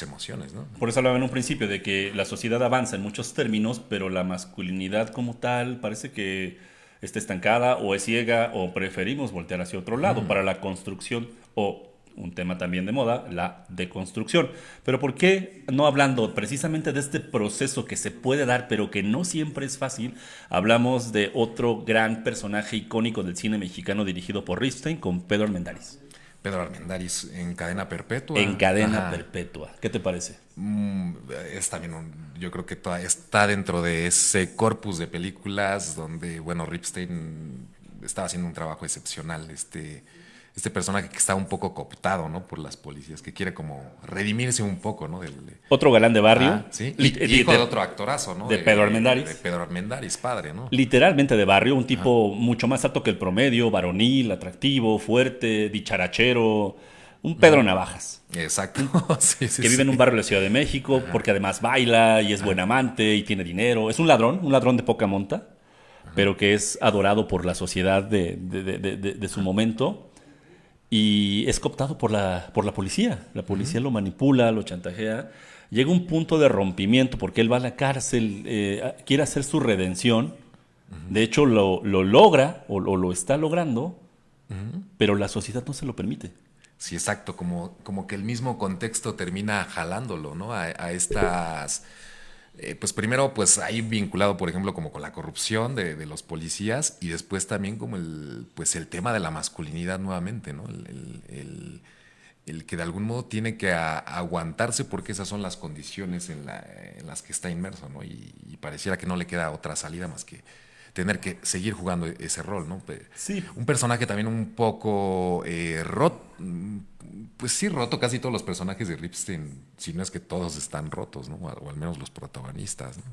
emociones, ¿no? Por eso hablaba en un principio de que la sociedad avanza en muchos términos, pero la masculinidad como tal parece que está estancada o es ciega o preferimos voltear hacia otro lado para la construcción o un tema también de moda, la deconstrucción. Pero ¿por qué no hablando precisamente de este proceso que se puede dar, pero que no siempre es fácil? Hablamos de otro gran personaje icónico del cine mexicano dirigido por Ripstein con Pedro Armendáriz. Pedro Armendáriz en cadena perpetua. En cadena Ajá. perpetua. ¿Qué te parece? Mm, es también yo creo que está dentro de ese corpus de películas donde, bueno, Ripstein estaba haciendo un trabajo excepcional. Este personaje que está un poco cooptado, ¿no? Por las policías, que quiere como redimirse un poco, ¿no? Otro galán de barrio. Sí. Y hijo de otro actorazo, ¿no? De Pedro Armendáriz. De Pedro Armendáriz, padre, ¿no? Literalmente de barrio, un tipo mucho más alto que el promedio, varonil, atractivo, fuerte, dicharachero, un Pedro Navajas, Exacto. Sí, sí, que vive en un sí. barrio de la Ciudad de México, porque además baila y es buen amante y tiene dinero. Es un ladrón de poca monta, pero que es adorado por la sociedad de su momento. Y es cooptado por la policía. La policía lo manipula, lo chantajea. Llega un punto de rompimiento porque él va a la cárcel, quiere hacer su redención. De hecho, lo logra o lo está logrando, pero la sociedad no se lo permite. Sí, exacto, como que el mismo contexto termina jalándolo, ¿no? A estas, pues primero, pues ahí vinculado, por ejemplo, como con la corrupción de los policías y después también como pues el tema de la masculinidad nuevamente, ¿no? El que de algún modo tiene que aguantarse porque esas son las condiciones en las que está inmerso, ¿no? Y pareciera que no le queda otra salida más que tener que seguir jugando ese rol, ¿no? Sí, Un personaje también un poco roto, pues sí, roto casi todos los personajes de Ripstein, si no es que todos están rotos, ¿no? O al menos los protagonistas, ¿no?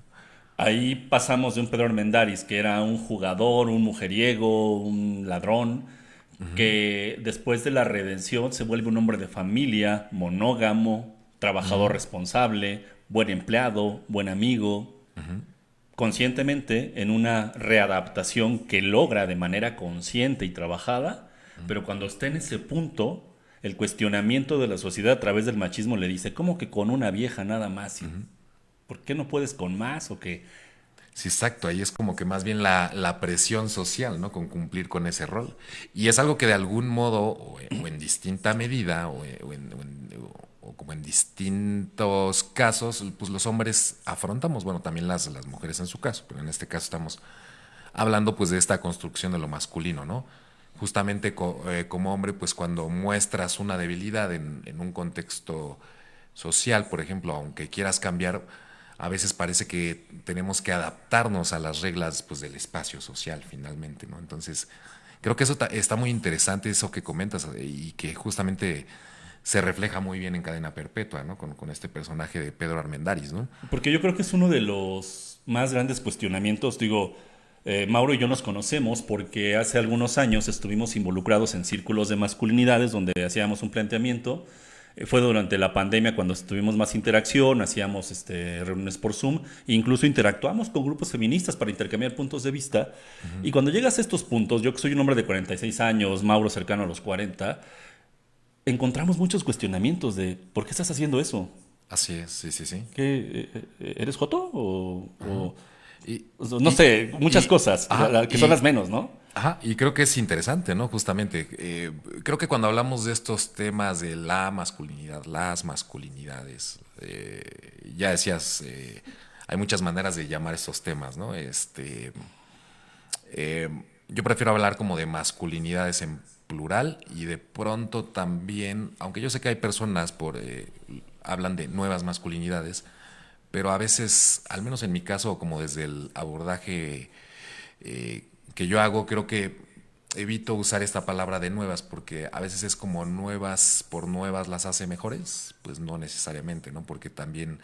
ahí pasamos de un Pedro Armendáriz, que era un jugador, un mujeriego, un ladrón, que después de la redención se vuelve un hombre de familia, monógamo, trabajador responsable, buen empleado, buen amigo, conscientemente en una readaptación que logra de manera consciente y trabajada, pero cuando está en ese punto, el cuestionamiento de la sociedad a través del machismo le dice, ¿cómo que con una vieja nada más? ¿Por qué no puedes con más? ¿O qué? Sí, exacto. Ahí es como que más bien la presión social, ¿no? Con cumplir con ese rol. Y es algo que de algún modo, o en distinta medida, o como en distintos casos, pues los hombres afrontamos, bueno, también las mujeres en su caso, pero en este caso estamos hablando pues de esta construcción de lo masculino, ¿no? Justamente como hombre, pues cuando muestras una debilidad en un contexto social, por ejemplo, aunque quieras cambiar, a veces parece que tenemos que adaptarnos a las reglas pues, del espacio social finalmente, ¿no? Entonces, creo que eso está muy interesante, eso que comentas, y que justamente se refleja muy bien en Cadena Perpetua, ¿no? Con este personaje de Pedro Armendáriz, ¿no? Porque yo creo que es uno de los más grandes cuestionamientos. Digo, Mauro y yo nos conocemos porque hace algunos años estuvimos involucrados en círculos de masculinidades donde hacíamos un planteamiento. Fue durante la pandemia cuando tuvimos más interacción, hacíamos reuniones por Zoom, e incluso interactuamos con grupos feministas para intercambiar puntos de vista. Y cuando llegas a estos puntos, yo que soy un hombre de 46 años, Mauro cercano a los 40, encontramos muchos cuestionamientos de ¿por qué estás haciendo eso? Así es, sí, sí, sí. ¿Qué, eres joto? Y, No sé, muchas cosas, que son las y, menos, ¿no? ajá, y creo que es interesante, ¿no? Justamente, creo que cuando hablamos de estos temas de la masculinidad, las masculinidades, ya decías, hay muchas maneras de llamar estos temas, ¿no? Yo prefiero hablar como de masculinidades en plural y de pronto también, aunque yo sé que hay personas hablan de nuevas masculinidades, pero a veces, al menos en mi caso, como desde el abordaje que yo hago, creo que evito usar esta palabra de nuevas porque a veces es como nuevas por nuevas las hace mejores, pues no necesariamente, ¿no? Porque también,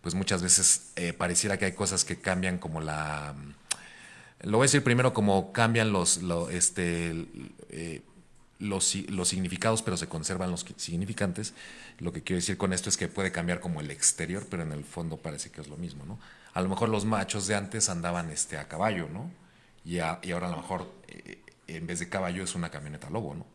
pues muchas veces pareciera que hay cosas que cambian como lo voy a decir primero como cambian los significados, pero se conservan los significantes. Lo que quiero decir con esto es que puede cambiar como el exterior, pero en el fondo parece que es lo mismo, ¿no? A lo mejor los machos de antes andaban a caballo, ¿no? Y ahora a lo mejor en vez de caballo es una camioneta lobo, ¿no?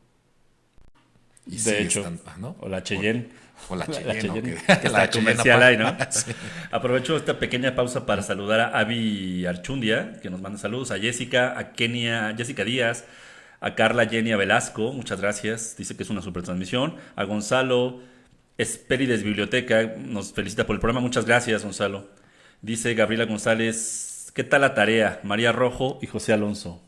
Y De hecho, ¿no? o la Cheyenne. O la Cheyenne, La Cheyenne, ¿no? que está comercial ahí, ¿no? Sí. Aprovecho esta pequeña pausa para saludar a Avi Archundia, que nos manda saludos, a Jessica, a Kenia, Jessica Díaz, a Carla Yenia Velasco, muchas gracias, dice que es una super transmisión, a Gonzalo Espérides Biblioteca, nos felicita por el programa, muchas gracias Gonzalo. Dice Gabriela González, ¿qué tal la tarea? María Rojo y José Alonso.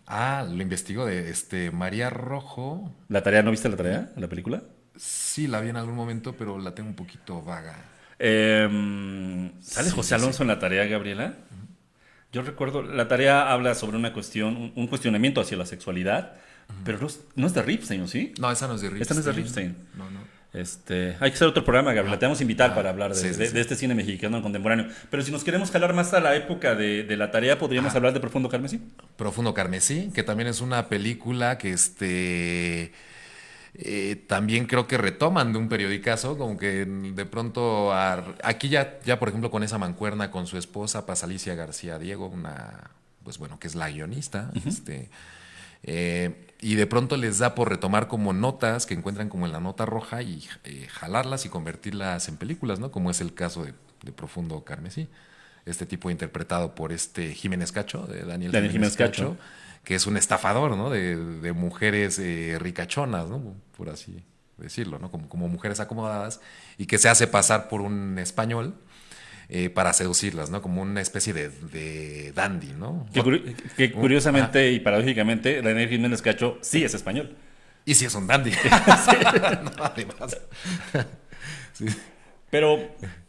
Lo investigo de María Rojo. ¿La tarea no viste la tarea, la película? Sí, la vi en algún momento, pero la tengo un poquito vaga. ¿Sale Sí, José sí, sí. Alonso en la tarea, Gabriela? Yo recuerdo, la tarea habla sobre una cuestión, un cuestionamiento hacia la sexualidad, pero no es de Ripstein, ¿o sí? No, esa no es de Ripstein. Esta no es de Ripstein. No, no. Hay que hacer otro programa, Gabriela. Te vamos a invitar para hablar sí, sí, sí. de este cine mexicano contemporáneo. Pero si nos queremos jalar más a la época de la tarea, podríamos hablar de Profundo Carmesí. Profundo Carmesí, que también es una película que también creo que retoman de un periodicazo, como que de pronto aquí ya por ejemplo con esa mancuerna con su esposa, Paz Alicia García Diego, pues bueno, que es la guionista, y de pronto les da por retomar como notas que encuentran como en la nota roja y jalarlas y convertirlas en películas, ¿no? Como es el caso de Profundo Carmesí. Este tipo interpretado por Jiménez Cacho, de Daniel Jiménez Cacho, que es un estafador, ¿no? De mujeres ricachonas, ¿no? Por así decirlo, ¿no? Como mujeres acomodadas y que se hace pasar por un español para seducirlas, ¿no? Como una especie de dandy, ¿no? Que curiosamente y paradójicamente, Daniel Jiménez Cacho sí es español. Y sí es un dandy. No, además. Sí. Pero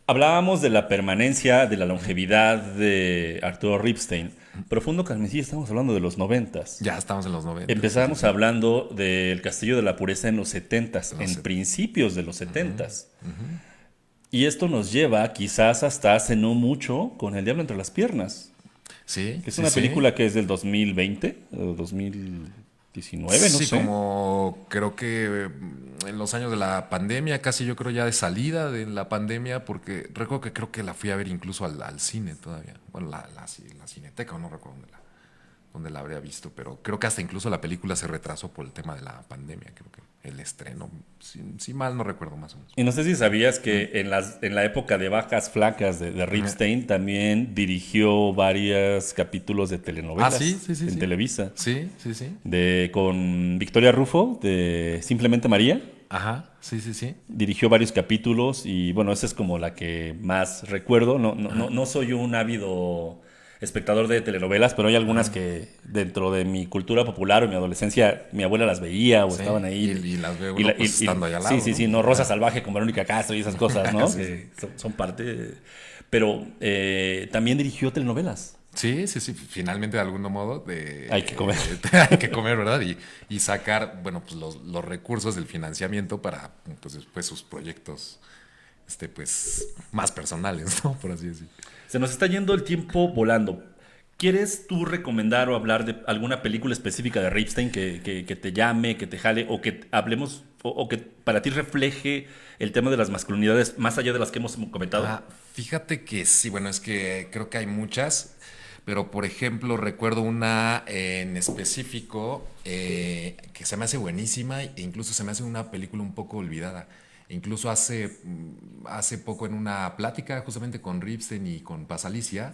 hablábamos de la permanencia, de la longevidad de Arturo Ripstein. Profundo Carmesí, estamos hablando de los 90s. Ya estamos en los 90. Empezábamos hablando del Castillo de la Pureza en los 70s, principios de los 70s. Y esto nos lleva quizás hasta hace no mucho con El Diablo entre las piernas. Sí. Que es una película que es del 2020, o 2019, 19, no Sí, sé. como creo que en los años de la pandemia, casi yo creo ya de salida de la pandemia, porque recuerdo que creo que la fui a ver incluso al cine todavía. Bueno, la Cineteca, no recuerdo dónde la habría visto, pero creo que hasta incluso la película se retrasó por el tema de la pandemia, creo que el estreno, si mal no recuerdo más o menos. Y no sé si sabías que en la época de Vacas Flacas de Ripstein también dirigió varios capítulos de Ah, telenovelas sí, sí, sí, en sí. Televisa. Sí, sí, sí. Con Victoria Rufo, de Simplemente María. Ajá, sí, sí, sí. Dirigió varios capítulos y bueno, esa es como la que más recuerdo. Ajá, No soy un ávido espectador de telenovelas, pero hay algunas ajá. que dentro de mi cultura popular o mi adolescencia mi abuela las veía o Sí, estaban ahí. y las ve uno pues estando ahí al Sí, lado, sí, ¿no? sí, no, Rosa Salvaje con Verónica Castro y esas cosas, ¿no? Sí, sí. Que son parte. Pero también dirigió telenovelas. Sí, sí, sí, finalmente de algún modo Hay que comer. hay que comer, ¿verdad? Y sacar, bueno, pues los recursos del financiamiento para, pues después sus proyectos, pues, más personales, ¿no? Por así decir. Se nos está yendo el tiempo volando. ¿Quieres tú recomendar o hablar de alguna película específica de Ripstein que te llame, que te jale, o que hablemos, o que para ti refleje el tema de las masculinidades más allá de las que hemos comentado? Fíjate que sí, bueno, es que creo que hay muchas, pero por ejemplo recuerdo una en específico que se me hace buenísima e incluso se me hace una película un poco olvidada. Incluso hace poco en una plática justamente con Ripstein y con Paz Alicia,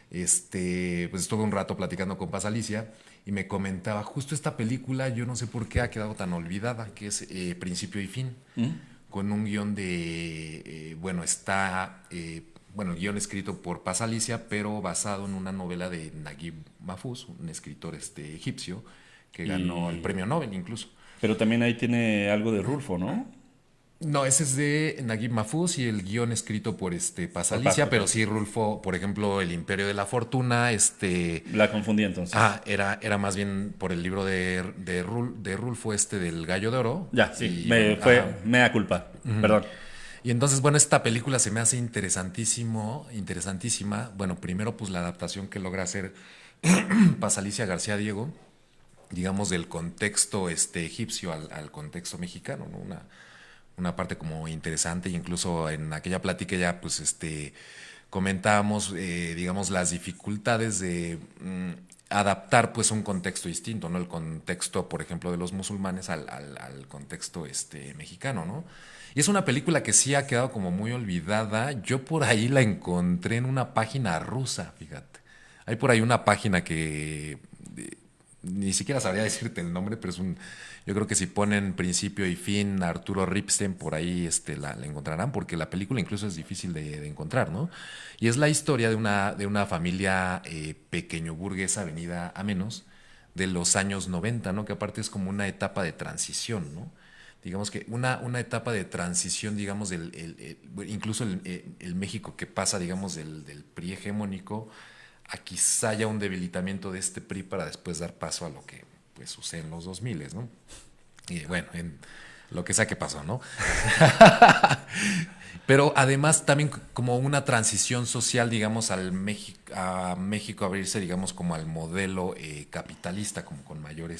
pues estuve un rato platicando con Paz Alicia y me comentaba justo esta película, yo no sé por qué ha quedado tan olvidada, que es Principio y Fin, con un guión bueno, bueno, el guión escrito por Paz Alicia, pero basado en una novela de Naguib Mahfouz, un escritor egipcio que ganó el Y, premio Nobel incluso. pero también ahí tiene algo de Rulfo, ¿no? No, ese es de Naguib Mahfouz y el guión escrito por Paz Por Paz, Alicia, ok. pero sí Rulfo, por ejemplo, El Imperio de la Fortuna, La confundí entonces. era más bien por el libro de Rulfo, del Gallo de Oro. Ya, sí, Y bueno, fue mea culpa. Perdón. y entonces, bueno, esta película se me hace interesantísima. Bueno, primero, pues la adaptación que logra hacer Paz Alicia García Diego, digamos, del contexto egipcio al contexto mexicano, ¿no? Una parte como interesante, incluso en aquella plática ya, pues, comentábamos, digamos, las dificultades de adaptar, pues, un contexto distinto, ¿no? El contexto, por ejemplo, de los musulmanes al contexto mexicano, ¿no? Y es una película que sí ha quedado como muy olvidada. Yo por ahí la encontré en una página rusa, fíjate. Hay por ahí una página que ni siquiera sabría decirte el nombre, pero yo creo que si ponen principio y fin Arturo Ripstein, por ahí la encontrarán, porque la película incluso es difícil de encontrar, ¿no? Y es la historia de una familia pequeño burguesa venida a menos de los años 90, ¿no? Que aparte es como una etapa de transición, ¿no? Digamos que una etapa de transición, digamos, incluso el México que pasa, digamos, del PRI hegemónico a quizá haya un debilitamiento de este PRI para después dar paso a lo que pues sucede en los 2000, ¿no? Y bueno, en lo que sea que pasó, ¿no? Pero además también como una transición social, digamos, a México abrirse, digamos, como al modelo capitalista, como con mayor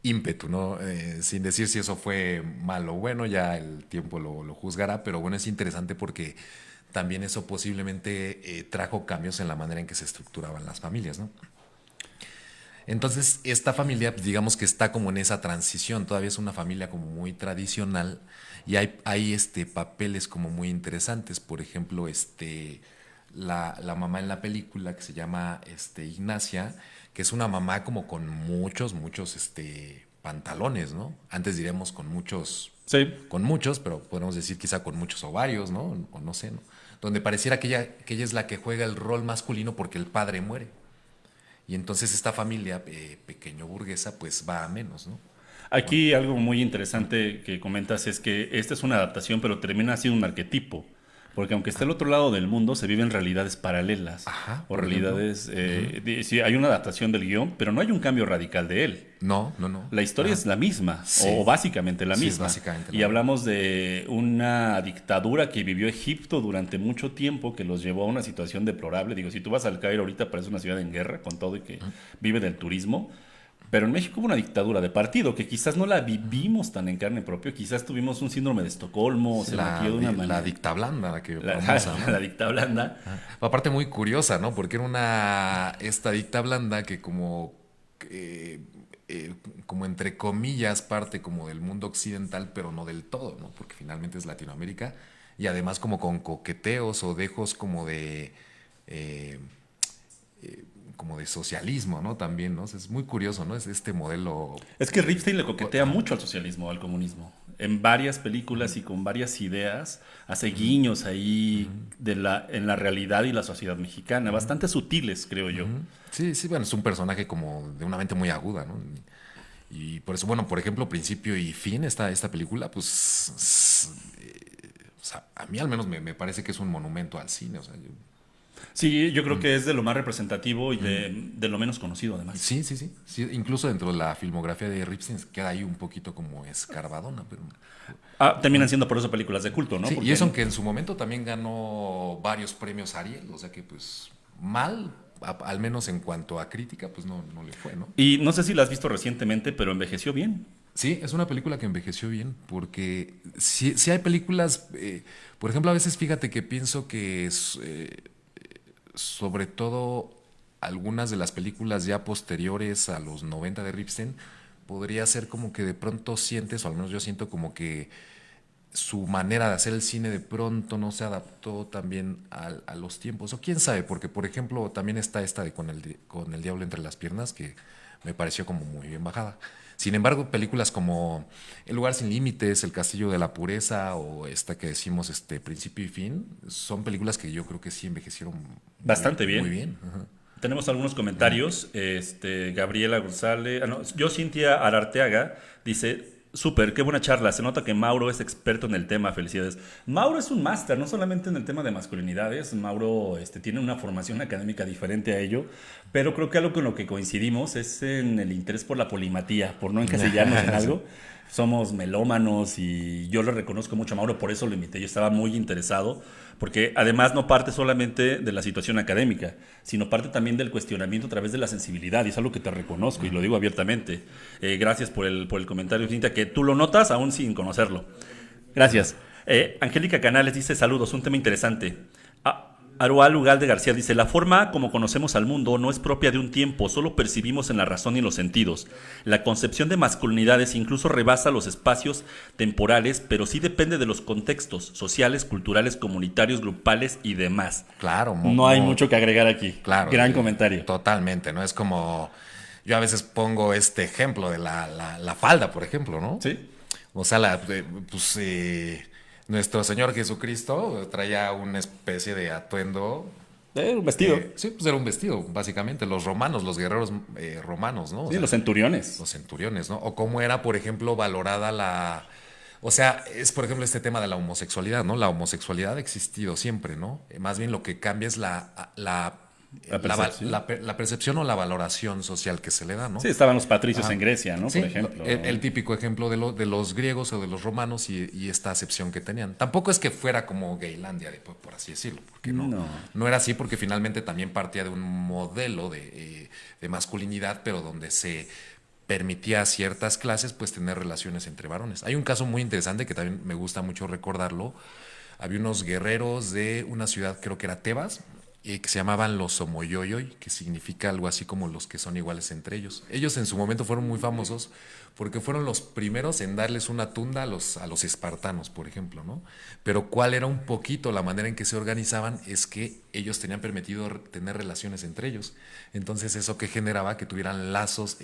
ímpetu, ¿no? Sin decir si eso fue malo o bueno, ya el tiempo lo juzgará, pero bueno, es interesante porque también eso posiblemente trajo cambios en la manera en que se estructuraban las familias, ¿no? Entonces, esta familia, pues, digamos que está como en esa transición, todavía es una familia como muy tradicional y hay papeles como muy interesantes, por ejemplo, la mamá en la película que se llama Ignacia, que es una mamá como con muchos pantalones, ¿no? Antes diremos Sí. con muchos, pero podemos decir quizá con muchos ovarios, ¿no? O no sé, ¿no? Donde pareciera que ella es la que juega el rol masculino porque el padre muere. Y entonces esta familia pequeño burguesa pues va a menos, ¿no? Aquí algo muy interesante que comentas es que esta es una adaptación, pero termina siendo un arquetipo. Porque aunque esté al otro lado del mundo, se viven realidades paralelas. Ajá, O por ejemplo. realidades. Sí, hay una adaptación del guión, pero no hay un cambio radical de él. No, no, no. La historia Ajá. es la misma, Sí. o básicamente la Sí, es misma. básicamente la Y misma. hablamos de una dictadura que vivió Egipto durante mucho tiempo, que los llevó a una situación deplorable. Digo, si tú vas al Cairo ahorita, parece una ciudad en guerra, con todo y que vive del turismo. Pero en México hubo una dictadura de partido que quizás no la vivimos tan en carne propia, quizás tuvimos un síndrome de Estocolmo, se maquilló de una manera. La dicta blanda, La dicta blanda. Aparte muy curiosa, ¿no? Porque era esta dicta blanda que como entre comillas parte como del mundo occidental, pero no del todo, ¿no? Porque finalmente es Latinoamérica y además como con coqueteos o dejos eh, como de socialismo, ¿no? También, ¿no? Es muy curioso, ¿no? Es este modelo. Es que Ripstein le coquetea mucho al socialismo, al comunismo. En varias películas y con varias ideas hace guiños ahí en la realidad y la sociedad mexicana, bastante sutiles, creo yo. Sí, sí, bueno, es un personaje como de una mente muy aguda, ¿no? Y por eso, bueno, por ejemplo, principio y fin, esta película, pues, o sea, a mí al menos me parece que es un monumento al cine, o sea, Sí, yo creo que es de lo más representativo y de lo menos conocido, además. sí, sí, sí, sí. Incluso dentro de la filmografía de Ripstein queda ahí un poquito como escarbadona, pero. Terminan siendo por eso películas de culto, ¿no? Sí, Porque y eso aunque en su momento también ganó varios premios Ariel, o sea que pues mal, al menos en cuanto a crítica, pues no le fue, ¿no? Y no sé si la has visto recientemente, pero envejeció bien. Sí, es una película que envejeció bien, porque sí hay películas, por ejemplo, a veces fíjate que pienso que sobre todo algunas de las películas ya posteriores a los 90 de Ripstein, podría ser como que de pronto sientes, o al menos yo siento como que su manera de hacer el cine de pronto no se adaptó también a los tiempos, o quién sabe, porque por ejemplo también está esta de con el diablo entre las piernas, que me pareció como muy bien bajada. Sin embargo, películas como El lugar sin límites, El castillo de la pureza o esta que decimos Principio y fin, son películas que yo creo que sí envejecieron Bastante bien. muy bien. Ajá. Tenemos algunos comentarios. Gabriela González, yo Cintia Ararteaga dice, súper, qué buena charla. Se nota que Mauro es experto en el tema. Felicidades. Mauro es un máster, no solamente en el tema de masculinidades. Mauro tiene una formación académica diferente a ello, pero creo que algo con lo que coincidimos es en el interés por la polimatía, por no encasillarnos en algo. Somos melómanos y yo le reconozco mucho a Mauro, por eso lo invité. Yo estaba muy interesado, porque además no parte solamente de la situación académica, sino parte también del cuestionamiento a través de la sensibilidad, y es algo que te reconozco y lo digo abiertamente. Gracias por el comentario, Cintia, que tú lo notas aún sin conocerlo. Gracias. Angélica Canales dice, saludos, un tema interesante. Arual Ugalde García dice, la forma como conocemos al mundo no es propia de un tiempo, solo percibimos en la razón y en los sentidos. La concepción de masculinidades incluso rebasa los espacios temporales, pero sí depende de los contextos sociales, culturales, comunitarios, grupales y demás. Claro. No hay mucho que agregar aquí. Claro. Gran comentario. Totalmente, ¿no? Es como, yo a veces pongo este ejemplo de la falda, por ejemplo, ¿no? Sí. O sea, nuestro Señor Jesucristo traía una especie de atuendo. Era un vestido. Sí, pues era un vestido, básicamente. Los romanos, los guerreros romanos, ¿no? Sí, los centuriones. Los centuriones, ¿no? O cómo era, por ejemplo, valorada. O sea, es por ejemplo este tema de la homosexualidad, ¿no? La homosexualidad ha existido siempre, ¿no? Más bien lo que cambia es la percepción o la valoración social que se le da, ¿no? Sí, estaban los patricios en Grecia, ¿no? Sí, por ejemplo. El típico ejemplo de los griegos o de los romanos y esta acepción que tenían. Tampoco es que fuera como Gaylandia, por así decirlo, porque no era así, porque finalmente también partía de un modelo de masculinidad, pero donde se permitía a ciertas clases pues tener relaciones entre varones. Hay un caso muy interesante que también me gusta mucho recordarlo. Había unos guerreros de una ciudad, creo que era Tebas, que se llamaban los Omoyoyoy, que significa algo así como los que son iguales entre ellos. Ellos en su momento fueron muy famosos porque fueron los primeros en darles una tunda a los espartanos, por ejemplo, ¿no? Pero cuál era un poquito la manera en que se organizaban es que ellos tenían permitido tener relaciones entre ellos. Entonces eso que generaba que tuvieran lazos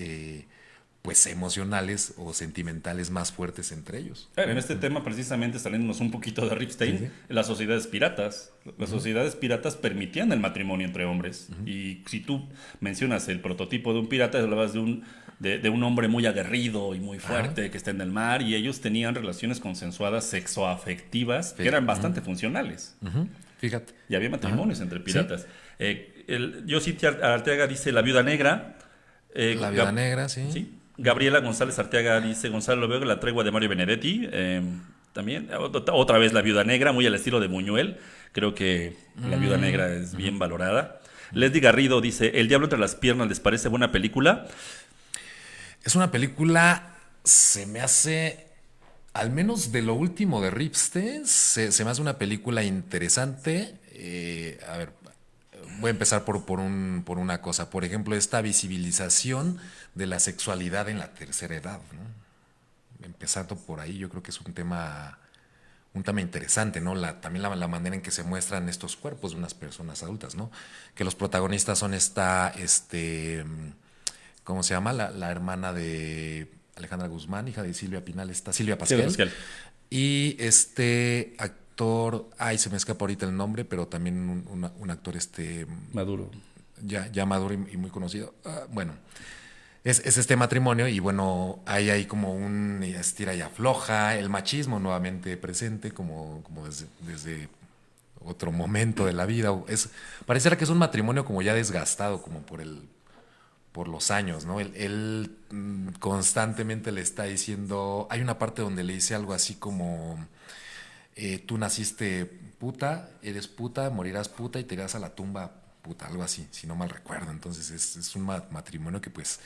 pues emocionales o sentimentales más fuertes entre ellos. Claro, en este tema precisamente saliéndonos un poquito de Ripstein, sí. Las sociedades piratas. Las sociedades piratas permitían el matrimonio entre hombres. Y si tú mencionas el prototipo de un pirata, hablabas de un hombre muy aguerrido y muy fuerte que está en el mar, y ellos tenían relaciones consensuadas sexoafectivas que eran bastante funcionales. Fíjate. Y había matrimonios entre piratas. Cintia Arteaga dice La Viuda Negra. La Viuda Negra, sí. Gabriela González Arteaga dice, Gonzalo, lo veo, La Tregua de Mario Benedetti, también, otra vez La Viuda Negra, muy al estilo de Buñuel, creo que La Viuda Negra es bien valorada. Leslie Garrido dice, El Diablo entre las piernas, ¿les parece buena película? Es una película, se me hace, al menos de lo último de Ripstein, se me hace una película interesante. A ver, voy a empezar por una cosa. Por ejemplo, esta visibilización de la sexualidad en la tercera edad, ¿no? Empezando por ahí, yo creo que es un tema interesante, ¿no? También la manera en que se muestran estos cuerpos de unas personas adultas, ¿no? Que los protagonistas son ¿cómo se llama? La hermana de Alejandra Guzmán, hija de Silvia Pinal, está Silvia Silvia Pasquel. Pasquel. Y este actor, ay, se me escapa ahorita el nombre, pero también un actor Maduro. ya maduro y muy conocido. Bueno, es este matrimonio y bueno, hay como un estira y afloja, el machismo nuevamente presente, como desde otro momento de la vida. Pareciera que es un matrimonio como ya desgastado, como por los años, ¿no? Él constantemente le está diciendo, hay una parte donde le dice algo así como, tú naciste puta, eres puta, morirás puta y te irás a la tumba puta, algo así, si no mal recuerdo. Entonces es un matrimonio que pues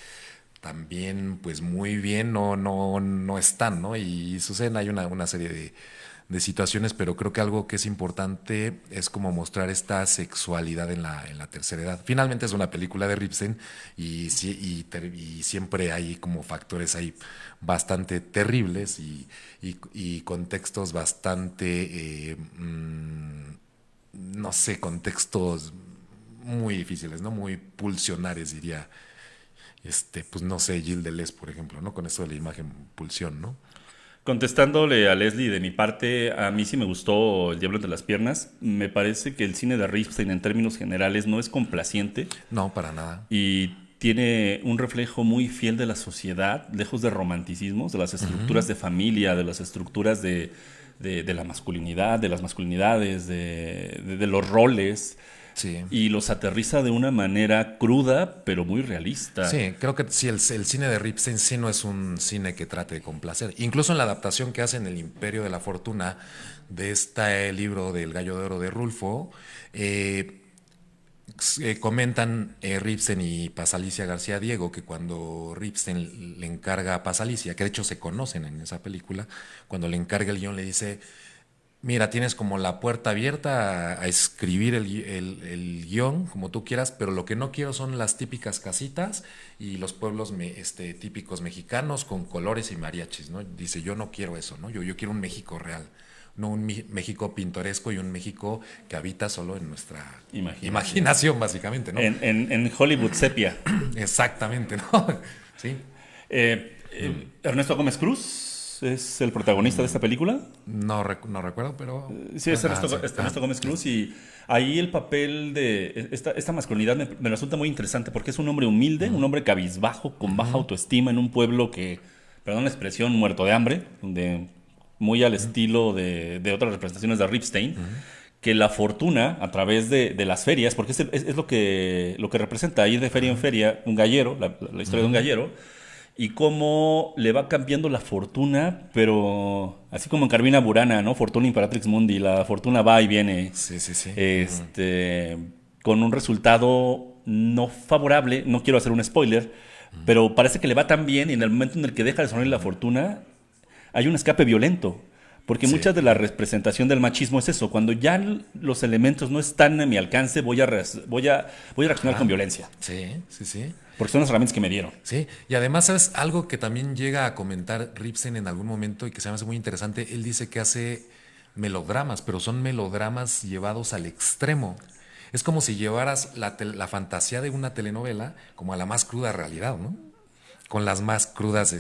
también pues muy bien no están, ¿no? Y suceden, hay una serie de situaciones, pero creo que algo que es importante es como mostrar esta sexualidad en la tercera edad. Finalmente es una película de Ripstein y siempre hay como factores ahí bastante terribles y contextos bastante, no sé, contextos muy difíciles, ¿no? Muy pulsionares, diría, pues no sé, Gilles Deleuze, por ejemplo, ¿no? Con esto de la imagen pulsión, ¿no? Contestándole a Leslie de mi parte, a mí sí me gustó El Diablo entre las piernas. Me parece que el cine de Ripstein en términos generales no es complaciente No, para nada. y tiene un reflejo muy fiel de la sociedad, lejos de romanticismos, de las estructuras de familia, de las estructuras de la masculinidad, de las masculinidades, de los roles. Sí. Y los aterriza de una manera cruda, pero muy realista. Sí, creo que sí, el cine de Ripstein sí no es un cine que trate de complacer. Incluso en la adaptación que hacen El Imperio de la Fortuna de este libro del Gallo de Oro de Rulfo, comentan Ripstein y Pasalicia García Diego que cuando Ripstein le encarga a Pasalicia, que de hecho se conocen en esa película, cuando le encarga el guión le dice, mira, tienes como la puerta abierta a escribir el guión como tú quieras, pero lo que no quiero son las típicas casitas y los pueblos típicos mexicanos con colores y mariachis, ¿no? Dice, yo no quiero eso, ¿no? Yo quiero un México real, no un México pintoresco y un México que habita solo en nuestra imaginación básicamente, ¿no? En Hollywood sepia. Exactamente, ¿no? Sí. Ernesto Gómez Cruz es el protagonista de esta película. No recuerdo, pero... Sí, es Ernesto Gómez Cruz y ahí el papel de esta masculinidad me resulta muy interesante porque es un hombre humilde, un hombre cabizbajo, con baja autoestima en un pueblo que, perdón la expresión, muerto de hambre, muy al estilo de otras representaciones de Ripstein, que la fortuna a través de las ferias, porque es lo que representa ir de feria en feria, un gallero, la historia de un gallero, y cómo le va cambiando la fortuna, pero así como en Carmina Burana, ¿no? Fortuna Imperatrix Mundi, la fortuna va y viene. Sí. Con un resultado no favorable, no quiero hacer un spoiler, pero parece que le va tan bien y en el momento en el que deja de sonreír la fortuna, hay un escape violento. Porque mucha de la representación del machismo es eso. Cuando ya los elementos no están a mi alcance, voy a reaccionar con violencia. Sí. Porque son las herramientas que me dieron. Sí, y además es algo que también llega a comentar Ripstein en algún momento y que se me hace muy interesante. Él dice que hace melodramas, pero son melodramas llevados al extremo. Es como si llevaras la fantasía de una telenovela como a la más cruda realidad, ¿no? Con las más crudas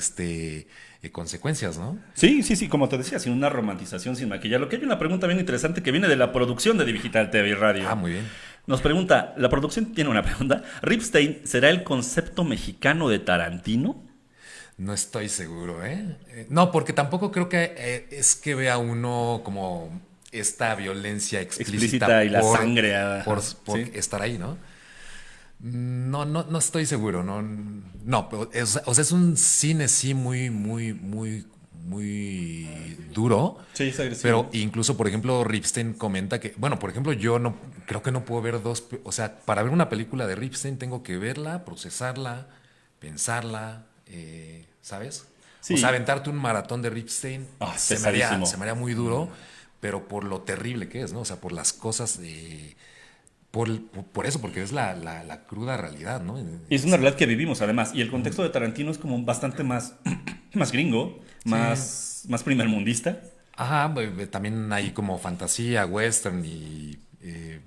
consecuencias, ¿no? Sí, como te decía, sin una romantización, sin maquillar. Lo que hay una pregunta bien interesante que viene de la producción de Digital TV y Radio. Ah, muy bien. Nos pregunta, la producción tiene una pregunta. ¿Ripstein será el concepto mexicano de Tarantino? No estoy seguro, ¿eh? No, porque tampoco creo que es que vea uno como esta violencia explícita y la sangre. Por estar ahí, ¿no? No estoy seguro, no, pero es un cine sí muy duro. Sí, es agresivo. Pero incluso, por ejemplo, Ripstein comenta que, bueno, por ejemplo, yo no creo que no puedo ver o sea, para ver una película de Ripstein tengo que verla, procesarla, pensarla, ¿sabes? Sí. O sea, aventarte un maratón de Ripstein Pesadísimo. se me haría muy duro, pero por lo terrible que es, ¿no? O sea, por las cosas, por eso, porque es la cruda realidad, ¿no? Y es una realidad que vivimos, además. Y el contexto de Tarantino es como bastante más, más gringo, Sí. más primermundista. Ajá, también hay como fantasía, western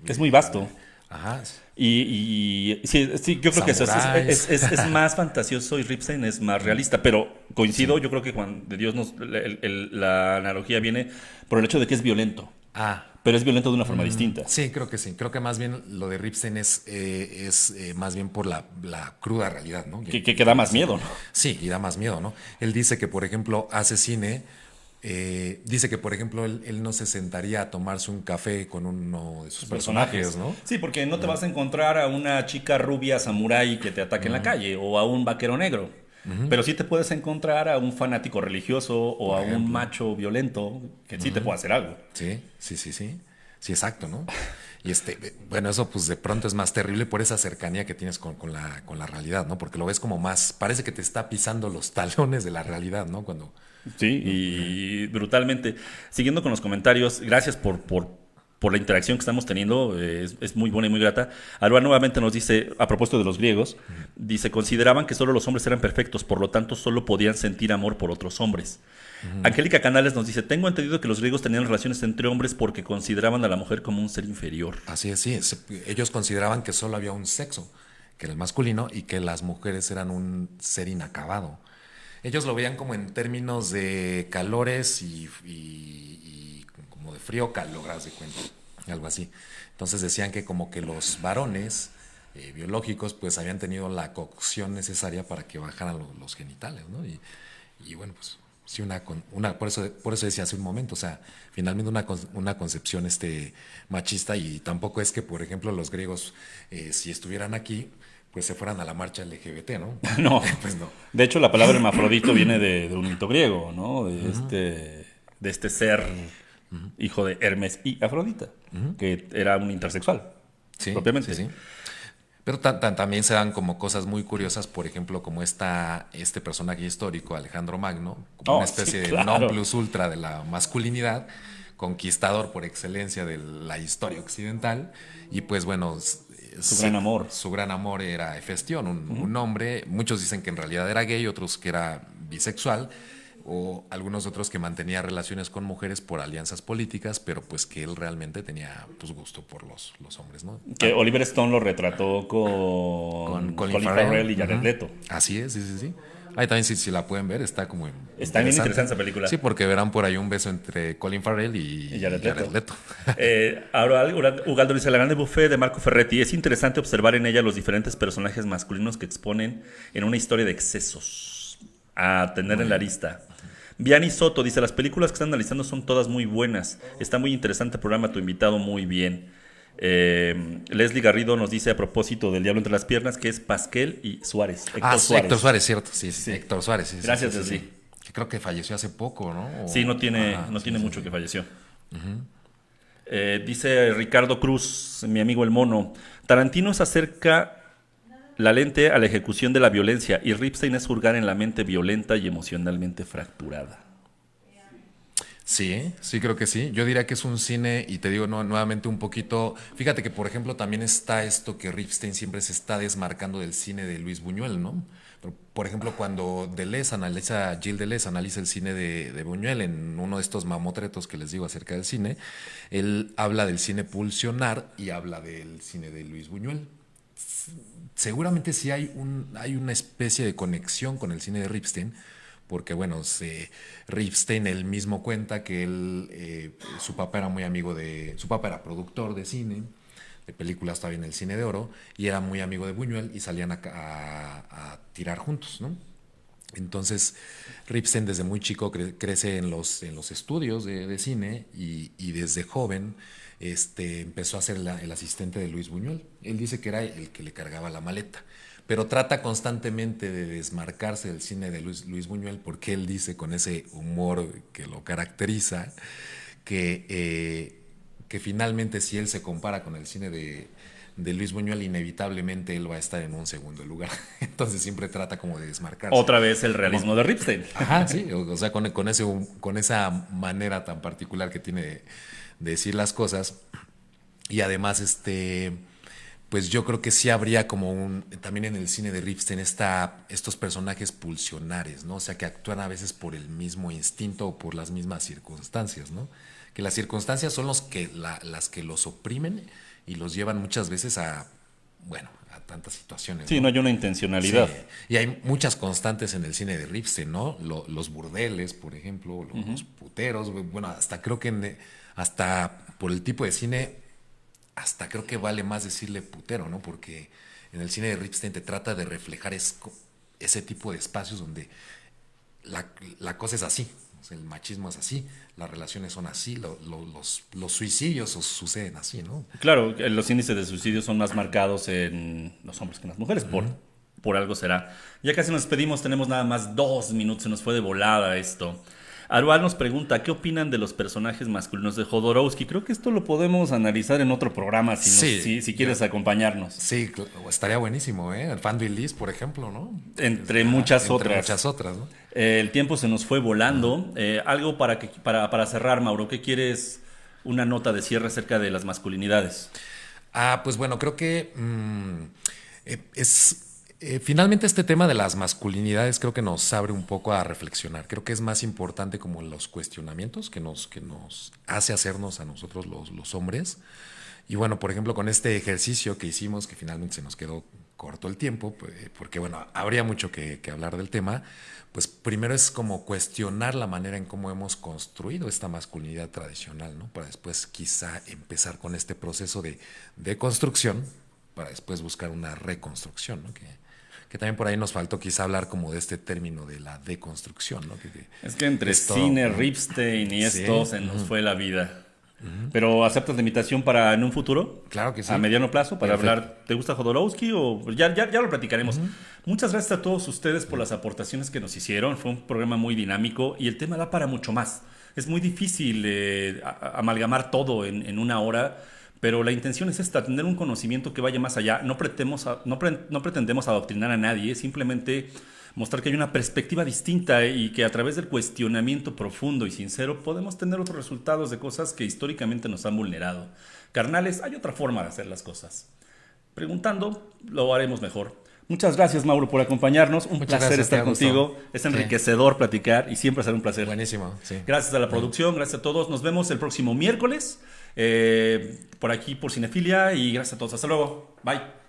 Es muy vasto. ajá, Y sí, sí, yo creo que eso samuráis. es más fantasioso y Ripstein es más realista. Pero coincido, yo creo que Juan de Dios la analogía viene por el hecho de que es violento. Ah, Pero es violento de una forma distinta. sí, creo que sí. Creo que más bien lo de Ripstein es más bien por la cruda realidad, ¿no? Que da más miedo, ¿no? Sí, y da más miedo, ¿no? Él dice que, por ejemplo, hace cine. Dice que, por ejemplo, él no se sentaría a tomarse un café con uno de sus personajes, ¿no? Sí, porque no te vas a encontrar a una chica rubia samurái que te ataque en la calle o a un vaquero negro. Pero sí te puedes encontrar a un fanático religioso o Por a un ejemplo. macho violento que sí te puede hacer algo. Sí, sí, sí, sí. Sí, exacto, ¿no? Y bueno, eso pues de pronto es más terrible por esa cercanía que tienes con la realidad, ¿no? Porque lo ves como más, parece que te está pisando los talones de la realidad, ¿no? Cuando, Sí, y brutalmente. Siguiendo con los comentarios, gracias por la interacción que estamos teniendo, es muy buena y muy grata. Alba nuevamente nos dice, a propósito de los griegos, dice, consideraban que solo los hombres eran perfectos, por lo tanto solo podían sentir amor por otros hombres. Angélica Canales nos dice, tengo entendido que los griegos tenían relaciones entre hombres porque consideraban a la mujer como un ser inferior. así es, sí, ellos consideraban que solo había un sexo, que era el masculino, y que las mujeres eran un ser inacabado. Ellos lo veían como en términos de calores y como de frío calor, haz de cuenta, algo así. Entonces decían que como que los varones biológicos pues habían tenido la cocción necesaria para que bajaran los genitales, ¿no? Y bueno, pues sí, por eso decía hace un momento, o sea, finalmente una concepción machista, y tampoco es que, por ejemplo, los griegos, si estuvieran aquí, pues se fueran a la marcha LGBT, ¿no? No, Pues no. de hecho la palabra hermafrodito viene de un mito griego, ¿no? De este ser hijo de Hermes y Afrodita, que era un intersexual, Sí, propiamente. sí, sí. Pero también se dan como cosas muy curiosas, por ejemplo, como este personaje histórico, Alejandro Magno, como Oh, una sí, especie de claro. non plus ultra de la masculinidad, conquistador por excelencia de la historia occidental, y pues bueno, Su gran amor. su gran amor era Hefestión, un hombre, muchos dicen que en realidad era gay, otros que era bisexual, o algunos otros que mantenía relaciones con mujeres por alianzas políticas, pero pues que él realmente tenía pues gusto por los hombres, ¿no? Que Oliver Stone lo retrató con Colin Farrell y Jared Leto. Así es, sí, sí, sí. Ahí también si la pueden ver, está como Está bien interesante esa película. Sí, porque verán por ahí un beso entre Colin Farrell y Jared Leto. Leto. Ahora Ugaldo dice, la grande buffet de Marco Ferretti, es interesante observar en ella los diferentes personajes masculinos que exponen en una historia de excesos a tener en la lista. Vianney Soto dice, las películas que están analizando son todas muy buenas, está muy interesante el programa, tu invitado muy bien. Leslie Garrido nos dice a propósito del Diablo entre las piernas que es Pasquel y Suárez. Héctor Suárez, cierto, sí, Héctor Suárez. Sí, Gracias, sí, Leslie. sí. Que creo que falleció hace poco, ¿no? Sí, no tiene mucho que falleció. Dice Ricardo Cruz, mi amigo el mono, Tarantino se acerca la lente a la ejecución de la violencia y Ripstein es hurgar en la mente violenta y emocionalmente fracturada. Sí, sí creo que sí. Yo diría que es un cine, y te digo nuevamente un poquito, fíjate que por ejemplo también está esto que Ripstein siempre se está desmarcando del cine de Luis Buñuel, ¿no? Por ejemplo, cuando Gilles Deleuze analiza el cine de Buñuel en uno de estos mamotretos que les digo acerca del cine, él habla del cine pulsionar y habla del cine de Luis Buñuel. Seguramente sí hay una especie de conexión con el cine de Ripstein, porque bueno, Ripstein él mismo cuenta que su papá era muy amigo su papá era productor de cine, de películas todavía en el cine de oro, y era muy amigo de Buñuel y salían a tirar juntos, ¿no? Entonces Ripstein desde muy chico crece en los estudios de cine, y desde joven empezó a ser el asistente de Luis Buñuel. Él dice que era el que le cargaba la maleta, pero trata constantemente de desmarcarse del cine de Luis Buñuel, porque él dice con ese humor que lo caracteriza que finalmente si él se compara con el cine de Luis Buñuel, inevitablemente él va a estar en un segundo lugar. Entonces siempre trata como de desmarcarse. Otra vez el realismo de Ripstein. Ajá, sí, o sea, con esa manera tan particular que tiene de decir las cosas. Y además, pues yo creo que sí habría como también en el cine de Ripstein estos personajes pulsionares, ¿no? O sea, que actúan a veces por el mismo instinto o por las mismas circunstancias, ¿no? Que las circunstancias son las que los oprimen y los llevan muchas veces bueno, a tantas situaciones. Sí, no hay una intencionalidad. Sí. Y hay muchas constantes en el cine de Ripstein, ¿no? Los burdeles, por ejemplo, los puteros, bueno, hasta creo que hasta por el tipo de cine, hasta creo que vale más decirle putero, ¿no? Porque en el cine de Ripstein te trata de reflejar ese tipo de espacios donde la cosa es así, o sea, el machismo es así, las relaciones son así, los suicidios suceden así, ¿no? Claro, los índices de suicidio son más marcados en los hombres que en las mujeres, por algo será. Ya casi nos despedimos, tenemos nada más 2 minutos, se nos fue de volada esto. Arual nos pregunta, ¿qué opinan de los personajes masculinos de Jodorowsky? Creo que esto lo podemos analizar en otro programa, si quieres acompañarnos. Sí, estaría buenísimo, ¿eh? El Fan List, por ejemplo, ¿no? Entre muchas otras. Muchas otras, ¿no? El tiempo se nos fue volando. Algo para cerrar, Mauro, ¿qué quieres? Una nota de cierre acerca de las masculinidades. Pues bueno, creo que finalmente este tema de las masculinidades creo que nos abre un poco a reflexionar. Creo que es más importante como los cuestionamientos que nos hace hacernos a nosotros los hombres. Y bueno, por ejemplo, con este ejercicio que hicimos, que finalmente se nos quedó corto el tiempo, pues, porque bueno, habría mucho que hablar del tema, pues primero es como cuestionar la manera en cómo hemos construido esta masculinidad tradicional, ¿no? Para después quizá empezar con este proceso de construcción, para después buscar una reconstrucción, ¿no? Que también por ahí nos faltó quizá hablar como de este término de la deconstrucción, ¿no? Es que entre cine, Ripstein y esto se nos fue la vida. Pero ¿aceptas la invitación para en un futuro? Claro que sí. A mediano plazo para hablar. ¿Te gusta Jodorowsky? O ya lo platicaremos. Muchas gracias a todos ustedes por las aportaciones que nos hicieron. Fue un programa muy dinámico y el tema da para mucho más. Es muy difícil amalgamar todo en una hora. Pero la intención es esta, tener un conocimiento que vaya más allá. No pretendemos adoctrinar a nadie, simplemente mostrar que hay una perspectiva distinta y que a través del cuestionamiento profundo y sincero podemos tener otros resultados de cosas que históricamente nos han vulnerado. Carnales, hay otra forma de hacer las cosas. Preguntando, lo haremos mejor. Muchas gracias, Mauro, por acompañarnos. Un placer estar contigo. Es enriquecedor platicar y siempre será un placer. Buenísimo, sí. Gracias a la producción, gracias a todos. Nos vemos el próximo miércoles por aquí por Cinefilia y gracias a todos. Hasta luego. Bye.